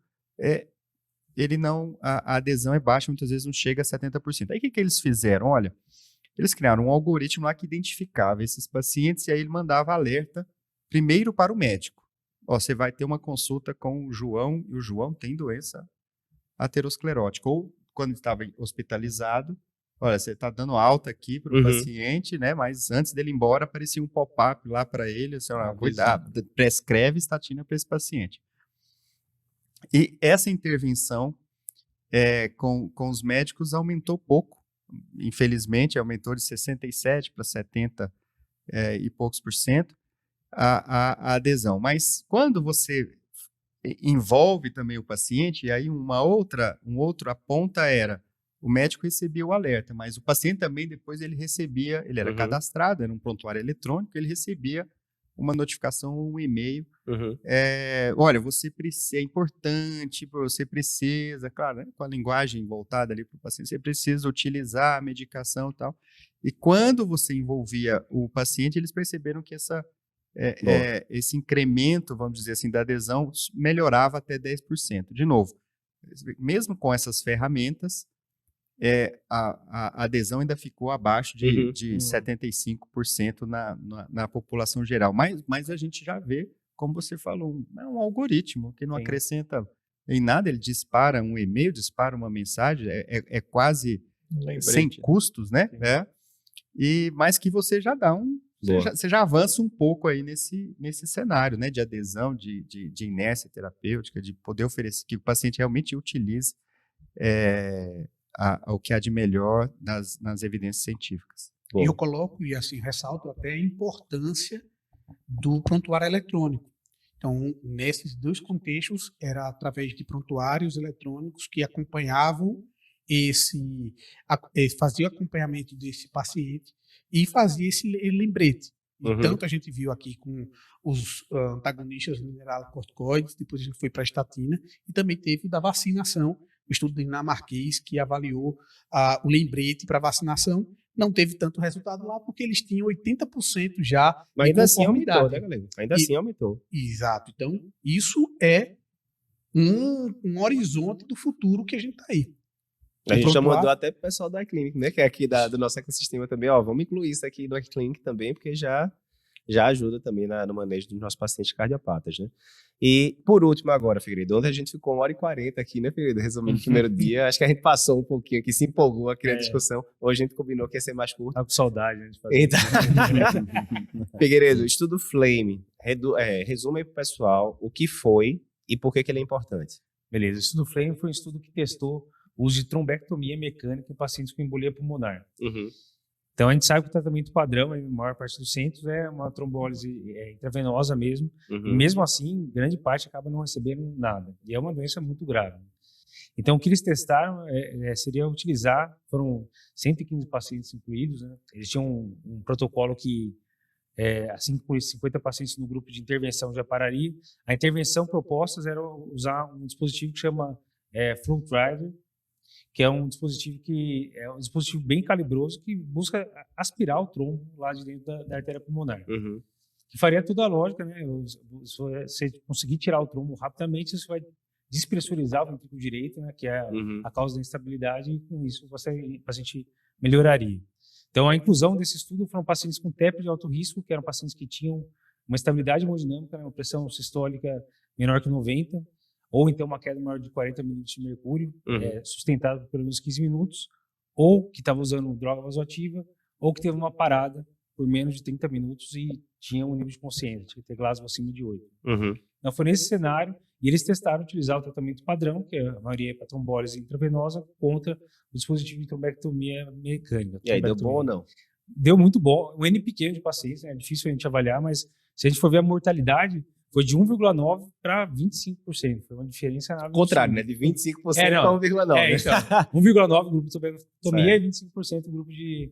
a adesão é baixa, muitas vezes não chega a 70%. Aí o que eles fizeram? Olha, eles criaram um algoritmo lá que identificava esses pacientes e aí ele mandava alerta primeiro para o médico. Você vai ter uma consulta com o João, e o João tem doença aterosclerótica. Ou, quando estava hospitalizado, olha, você está dando alta aqui para o paciente, né? Mas antes dele ir embora, aparecia um pop-up lá para ele, assim, cuidado, prescreve estatina para esse paciente. E essa intervenção com os médicos aumentou pouco. Infelizmente, aumentou de 67% para 70% e poucos por cento. A adesão. Mas quando você envolve também o paciente, e aí um outro aponta era, o médico recebia o alerta, mas o paciente também depois ele era cadastrado, era um prontuário eletrônico, ele recebia uma notificação, um e-mail, olha, é importante, você precisa, claro, né, com a linguagem voltada ali para o paciente, você precisa utilizar a medicação e tal. E quando você envolvia o paciente, eles perceberam que esse incremento, vamos dizer assim, da adesão melhorava até 10%. De novo, mesmo com essas ferramentas, a adesão ainda ficou abaixo de 75% na população geral. Mas a gente já vê, como você falou, um algoritmo que não acrescenta em nada, ele dispara um e-mail, dispara uma mensagem, é quase sem custos, né? Mas que você já dá você já avança um pouco aí nesse cenário, né, de adesão, de inércia terapêutica, de poder oferecer, que o paciente realmente utilize o que há de melhor nas evidências científicas. E eu coloco, e assim, ressalto até a importância do prontuário eletrônico. Então, nesses 2 contextos, era através de prontuários eletrônicos que acompanhavam fazia o acompanhamento desse paciente e fazia esse lembrete. E tanto a gente viu aqui com os antagonistas mineralocorticoides, depois a gente foi para a estatina, e também teve da vacinação, o estudo dinamarquês que avaliou o lembrete para vacinação. Não teve tanto resultado lá, porque eles tinham 80% já. Mas ainda assim aumentou, né, galera? Ainda assim aumentou. Exato. Então, isso é um horizonte do futuro que a gente está aí. A gente já mandou até pro pessoal da iClinic, né? Que é aqui do nosso ecossistema também, vamos incluir isso aqui do iClinic também, porque já ajuda também no manejo dos nossos pacientes cardiopatas, né? E, por último agora, Figueiredo, ontem a gente ficou 1h40 aqui, né, Figueiredo? Resumindo o primeiro dia, acho que a gente passou um pouquinho aqui, se empolgou aqui na discussão. Hoje a gente combinou que ia ser mais curto. Tá com saudade, né, de fazer. Então... Figueiredo, estudo Flame, resume aí pro pessoal o que foi e por que ele é importante. Beleza, o estudo Flame foi um estudo que testou o uso de trombectomia mecânica em pacientes com embolia pulmonar. Então, a gente sabe que o tratamento padrão, na maior parte dos centros, é uma trombólise intravenosa mesmo. E mesmo assim, grande parte acaba não recebendo nada. E é uma doença muito grave. Então, o que eles testaram seria utilizar, foram 115 pacientes incluídos, né? Eles tinham um protocolo que, assim por 50 pacientes no grupo de intervenção já pararia. A intervenção proposta era usar um dispositivo que chama Flow Driver, que é um dispositivo bem calibroso que busca aspirar o trombo lá de dentro da artéria pulmonar. Que faria toda a lógica, né? Se você conseguir tirar o trombo rapidamente, você vai despressurizar o ventrículo direito, né? Que é a causa da instabilidade, e com isso o paciente melhoraria. Então, a inclusão desse estudo foram pacientes com TEP de alto risco, que eram pacientes que tinham uma estabilidade hemodinâmica, né? Uma pressão sistólica menor que 90, ou então uma queda maior de 40 minutos de mercúrio, sustentada por pelo menos 15 minutos, ou que estava usando droga vasoativa, ou que teve uma parada por menos de 30 minutos e tinha um nível de consciência, tinha que ter Glasgow acima de 8. Então, foi nesse cenário, e eles testaram utilizar o tratamento padrão, que a maioria é para trombólise intravenosa, contra o dispositivo de trombectomia mecânica. E aí, deu bom ou não? Deu muito bom. Um N pequeno de pacientes, né? É difícil a gente avaliar, mas se a gente for ver a mortalidade, foi de 1,9% para 25%. Foi uma diferença nada. Contrário, né? De 25% para 1,9%. Então, 1,9% grupo de trombectomia e 25% grupo de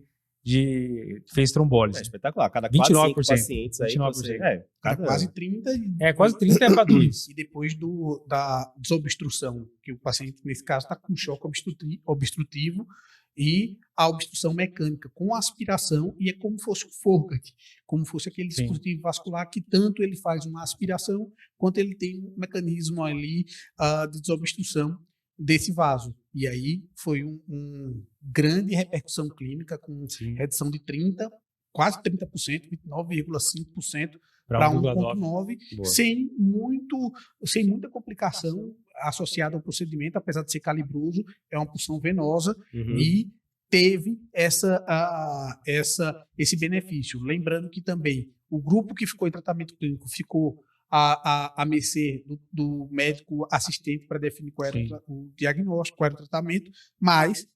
fez trombólise. Espetacular. Cada 4 pacientes aí. 29%. Quase 30%. Quase 30% é para 2. E depois da desobstrução, que o paciente, nesse caso, está com choque obstrutivo e a obstrução mecânica, com aspiração, e é como fosse o Fogarty, como fosse aquele dispositivo vascular que tanto ele faz uma aspiração, quanto ele tem um mecanismo ali de desobstrução desse vaso. E aí foi um grande repercussão clínica, com redução de quase 30%, 29,5% para 1,9%, sem muita complicação associada ao procedimento, apesar de ser calibroso, é uma punção venosa e teve esse benefício. Lembrando que também o grupo que ficou em tratamento clínico ficou à mercê do médico assistente para definir qual era o diagnóstico, qual era o tratamento, mas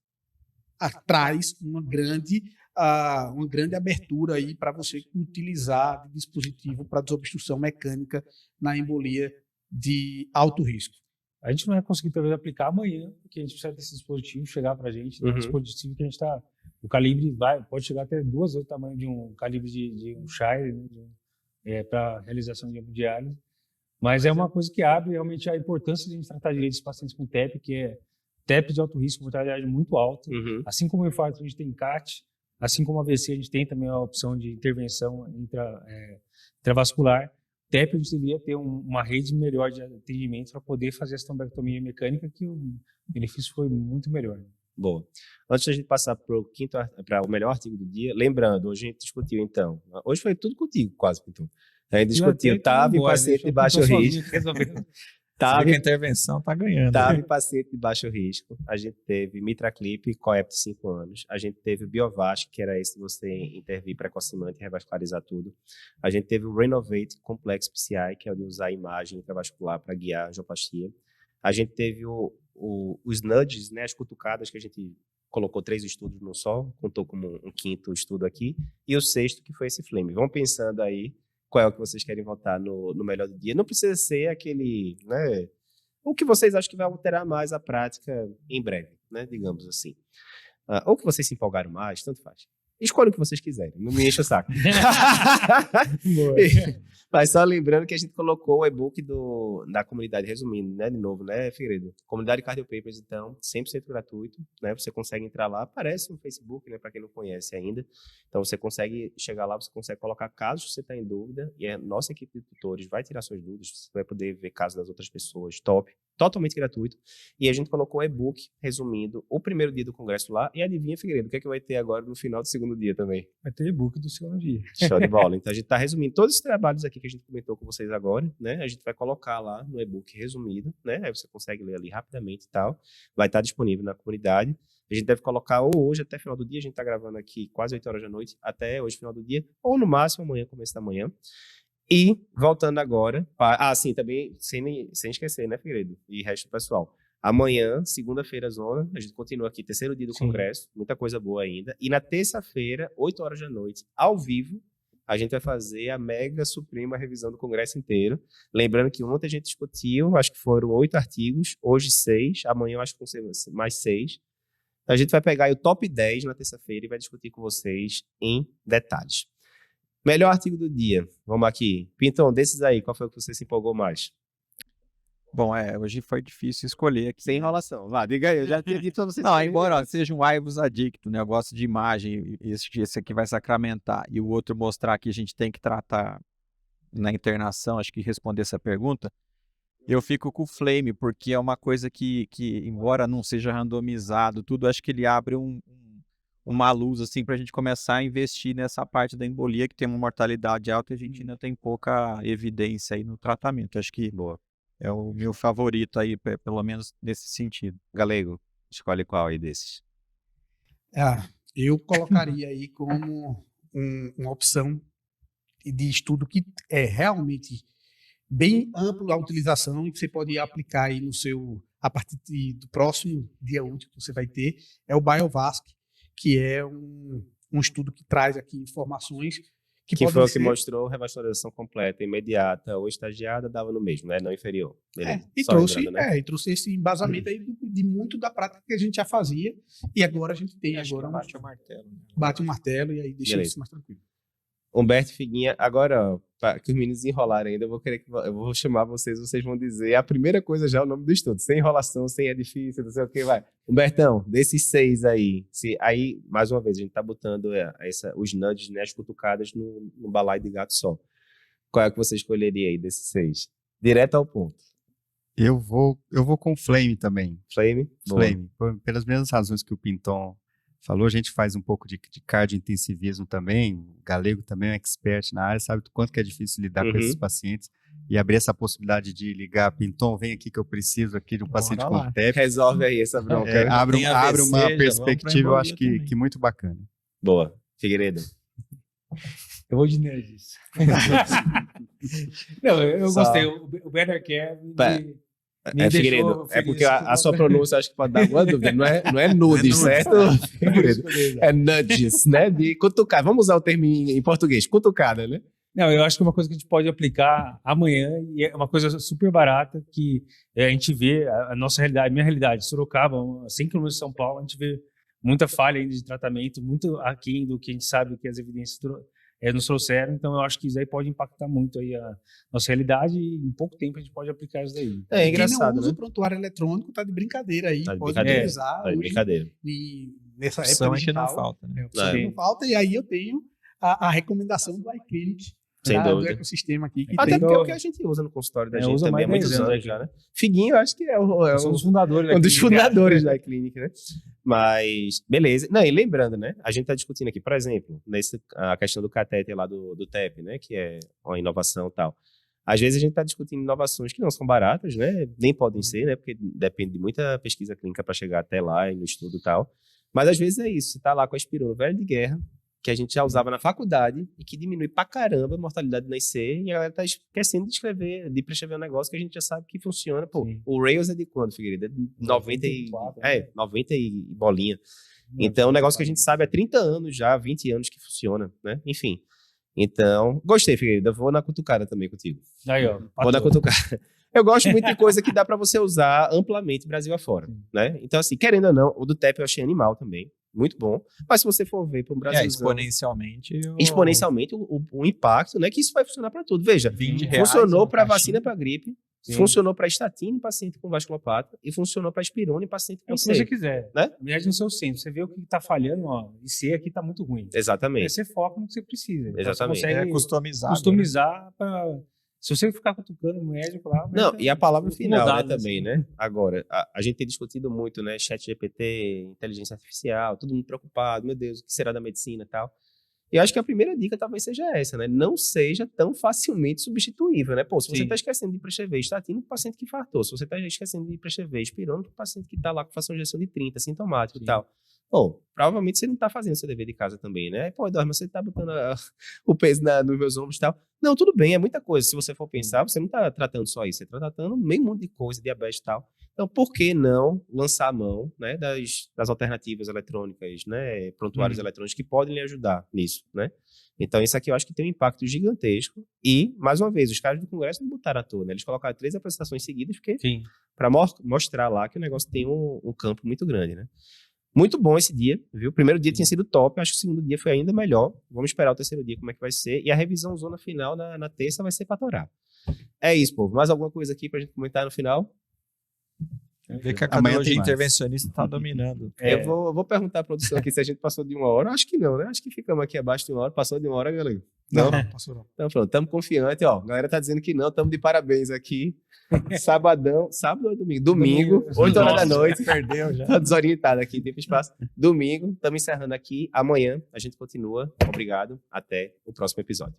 traz uma grande abertura aí para você utilizar de dispositivo para desobstrução mecânica na embolia de alto risco. A gente não vai conseguir, talvez, aplicar amanhã, porque a gente precisa desse dispositivo chegar para a gente, um dispositivo que a gente está... O calibre pode chegar até 2 vezes o tamanho de um calibre de um Shire, né, para realização de hemodiálise. Mas é uma coisa que abre realmente a importância de a gente tratar direito os pacientes com TEP, que é TEP de alto risco, mortalidade muito alta. Assim como o infarto, a gente tem CAT, assim como a AVC, a gente tem também a opção de intervenção intravascular. TEP, a gente deveria ter uma rede melhor de atendimento para poder fazer essa trombectomia mecânica, que o benefício foi muito melhor. Boa. Antes da gente passar para o melhor artigo do dia, lembrando, hoje a gente discutiu, então, hoje foi tudo contigo, quase, então. A gente discutiu TAV, paciente de baixo risco. TAV, a intervenção está ganhando. TAV, paciente de baixo risco. A gente teve MitraClip, COEP de 5 anos. A gente teve o BioVasc, que era esse de você intervir precocemente e revascularizar tudo. A gente teve o Renovate Complex PCI, que é o de usar a imagem intravascular para guiar a angioplastia. A gente teve os nudges, né, as cutucadas, que a gente colocou 3 estudos num só, contou como um 5º estudo aqui. E o 6º, que foi esse Flame. Vão pensando aí qual é o que vocês querem votar no melhor do dia. Não precisa ser aquele, né, o que vocês acham que vai alterar mais a prática em breve, né, digamos assim. Ou que vocês se empolgaram mais, tanto faz. Escolha o que vocês quiserem, não me enche o saco. Mas só lembrando que a gente colocou o e-book da comunidade, resumindo, né, de novo, né, Figueiredo? Comunidade Cardio Papers, então, 100% gratuito, né, você consegue entrar lá, aparece no Facebook, né, para quem não conhece ainda, então você consegue chegar lá, você consegue colocar casos você está em dúvida, e a nossa equipe de tutores vai tirar suas dúvidas, você vai poder ver casos das outras pessoas, top, totalmente gratuito, e a gente colocou o e-book resumindo o primeiro dia do congresso lá, e adivinha, Figueiredo, o que é que vai ter agora no final do segundo dia também? Vai ter e-book do segundo dia. Show de bola. Então a gente está resumindo todos os trabalhos aqui que a gente comentou com vocês agora, né? A gente vai colocar lá no e-book resumido, né? Aí você consegue ler ali rapidamente e tal. Vai estar disponível na comunidade. A gente deve colocar ou hoje até final do dia, a gente está gravando aqui quase 8 horas da noite, até hoje final do dia, ou no máximo amanhã, começo da manhã. E voltando agora, sim, também sem esquecer, né, Figueiredo? E resto do pessoal. Amanhã, segunda-feira, zona, a gente continua aqui, terceiro dia do Sim. congresso, muita coisa boa ainda. E na terça-feira, 8 horas da noite, ao vivo, a gente vai fazer a mega suprema revisão do congresso inteiro. Lembrando que ontem a gente discutiu, acho que foram 8 artigos, hoje 6, amanhã eu acho que vão ser mais 6. A gente vai pegar aí o top 10 na terça-feira e vai discutir com vocês em detalhes. Melhor artigo do dia, vamos aqui. Pintão, desses aí, qual foi o que você se empolgou mais? Bom, hoje foi difícil escolher aqui. Sem enrolação. Vá, diga aí, eu já tinha dito pra vocês. Não, embora seja um Aivos adicto, né? Eu gosto de imagem, esse aqui vai sacramentar, e o outro mostrar que a gente tem que tratar na internação, acho que responder essa pergunta, eu fico com o Flame, porque é uma coisa que embora não seja randomizado, tudo, acho que ele abre uma luz, assim, pra gente começar a investir nessa parte da embolia, que tem uma mortalidade alta e a gente ainda tem pouca evidência aí no tratamento. Acho que Boa. é o meu favorito aí, pelo menos nesse sentido. Galego, escolhe qual aí desses? Eu colocaria aí como uma opção de estudo que é realmente bem amplo a utilização e que você pode aplicar aí a partir do próximo dia útil que você vai ter, é o BioVasc, que é um estudo que traz aqui informações que foi o ser... que mostrou revascularização completa, imediata ou estagiada, dava no mesmo, né? Não inferior. E trouxe esse embasamento aí de muito da prática que a gente já fazia, e agora a gente tem Bate o martelo. Bate o martelo e aí deixa Beleza. isso mais tranquilo. Humberto Figuinha, agora, para que os meninos enrolarem ainda, eu vou chamar vocês vão dizer a primeira coisa já, o nome do estudo, sem enrolação, sem é difícil, não sei o que, vai. Humbertão, desses 6 aí, aí, mais uma vez, a gente tá botando os nudges, né, as cutucadas no balaio de gato só. Qual é que você escolheria aí desses 6? Direto ao ponto. Eu vou com Flame também. Flame? Flame, pelas mesmas razões que o Pinton falou, a gente faz um pouco de cardiointensivismo também, o Galego também é um expert na área, sabe o quanto que é difícil lidar com esses pacientes, e abrir essa possibilidade de ligar, Pinton, vem aqui que eu preciso aqui de um paciente com TEP. Resolve aí essa bronca. Abre uma perspectiva, eu acho que muito bacana. Boa. Figueiredo. Eu vou de nerds. Não, eu gostei. O Better Care Figueiredo, é porque a sua pronúncia acho que pode dar alguma dúvida. Não é nudes, certo? É nudges, né? De cutucar. Vamos usar o termo em português, cutucada, né? Não, eu acho que é uma coisa que a gente pode aplicar amanhã e é uma coisa super barata que a gente vê a nossa realidade, minha realidade, Sorocaba, a 100 km de São Paulo, a gente vê muita falha ainda de tratamento, muito aquém do que a gente sabe que as evidências nos trouxeram, então eu acho que isso aí pode impactar muito aí a nossa realidade e em pouco tempo a gente pode aplicar isso daí. É engraçado, quem não usa né? o prontuário eletrônico tá de brincadeira aí, pode brincadeira. utilizar Tá de brincadeira. nessa Opção época é que não digital. falta, né? Opção que não falta, e aí eu tenho a recomendação do iClinic, Sem do dúvida. ecossistema aqui. Que Até tem porque é o que a gente usa no consultório da gente usa também há mais de muitos 10 anos já, né? Figuinho, eu acho que é São os fundadores um dos daqui, fundadores da iClinic, né? Mas, beleza. Não, e lembrando, né? A gente tá discutindo aqui, por exemplo, a questão do catéter lá do TEP, né? Que é uma inovação e tal. Às vezes a gente tá discutindo inovações que não são baratas, né? Nem podem ser, né? Porque depende de muita pesquisa clínica para chegar até lá e no estudo e tal. Mas às vezes é isso. Você tá lá com a aspirona velho de guerra, que a gente já usava na faculdade e que diminui pra caramba a mortalidade na IC, e a galera tá esquecendo de prescrever um negócio que a gente já sabe que funciona. Pô, Sim. o Rails é de quando, Figueiredo? É de 94, né? 90 e bolinha. Então, é um negócio que a gente sabe há 30 anos já, 20 anos que funciona, né? Enfim. Então, gostei, Figueiredo. Eu vou na cutucada também contigo. Aí, ó. Vou na cutucada. Eu gosto muito de coisa que dá pra você usar amplamente Brasil afora, né? Então, assim, querendo ou não, o do TEP eu achei animal também. Muito bom. Mas se você for ver para um Brasil. Exponencialmente. Exponencialmente o impacto, né? Que isso vai funcionar para tudo. Veja, funcionou para vacina para gripe, funcionou para estatina em paciente com vasculopata e funcionou para aspirona em paciente com É o que você quiser. né? Viagem no seu centro. Você vê o que está falhando, ó. IC aqui está muito ruim. Exatamente. Aí você foca no que você precisa. Então, Exatamente. você consegue customizar para. Se você ficar cutucando o médico lá. Não, e a palavra final, né, mudado, também, assim. né? Agora, a gente tem discutido muito, né? Chat GPT, inteligência artificial, todo mundo preocupado, meu Deus, o que será da medicina e tal. E eu acho que a primeira dica talvez seja essa, né? Não seja tão facilmente substituível, né? Pô, se você está esquecendo de prescrever estatina para o paciente que infartou, se você está esquecendo de prescrever aspirona para o paciente que está lá com fração de injeção de 30, sintomático e tal. Pô, provavelmente você não tá fazendo seu dever de casa também, né? Pô, Eduardo, mas você tá botando o peso nos meus ombros e tal. Não, tudo bem, é muita coisa. Se você for pensar, você não tá tratando só isso, você tá tratando meio mundo de coisa, diabetes e tal. Então, por que não lançar a mão, né, das alternativas eletrônicas, né, prontuários eletrônicos que podem lhe ajudar nisso, né? Então, isso aqui eu acho que tem um impacto gigantesco. E, mais uma vez, os caras do Congresso não botaram à toa, né? Eles colocaram 3 apresentações seguidas, porque para mostrar lá que o negócio tem um campo muito grande, né? Muito bom esse dia, viu? O primeiro dia tinha sido top, acho que o segundo dia foi ainda melhor. Vamos esperar o terceiro dia como é que vai ser. E a revisão zona final na terça vai ser pra torar. É isso, povo. Mais alguma coisa aqui pra gente comentar no final? Ver que a cardiologia intervencionista está dominando. Eu vou perguntar à produção aqui se a gente passou de 1 hora. Acho que não, né? Acho que ficamos aqui abaixo de 1 hora. Passou de 1 hora, galera? Não, passou não. Então pronto, estamos confiantes. Ó, a galera tá dizendo que não, estamos de parabéns aqui. Sabadão, sábado ou domingo? Domingo, 8 horas da noite. Perdeu já. Tá desorientado aqui, tempo e espaço. Domingo, estamos encerrando aqui. Amanhã a gente continua. Obrigado. Até o próximo episódio.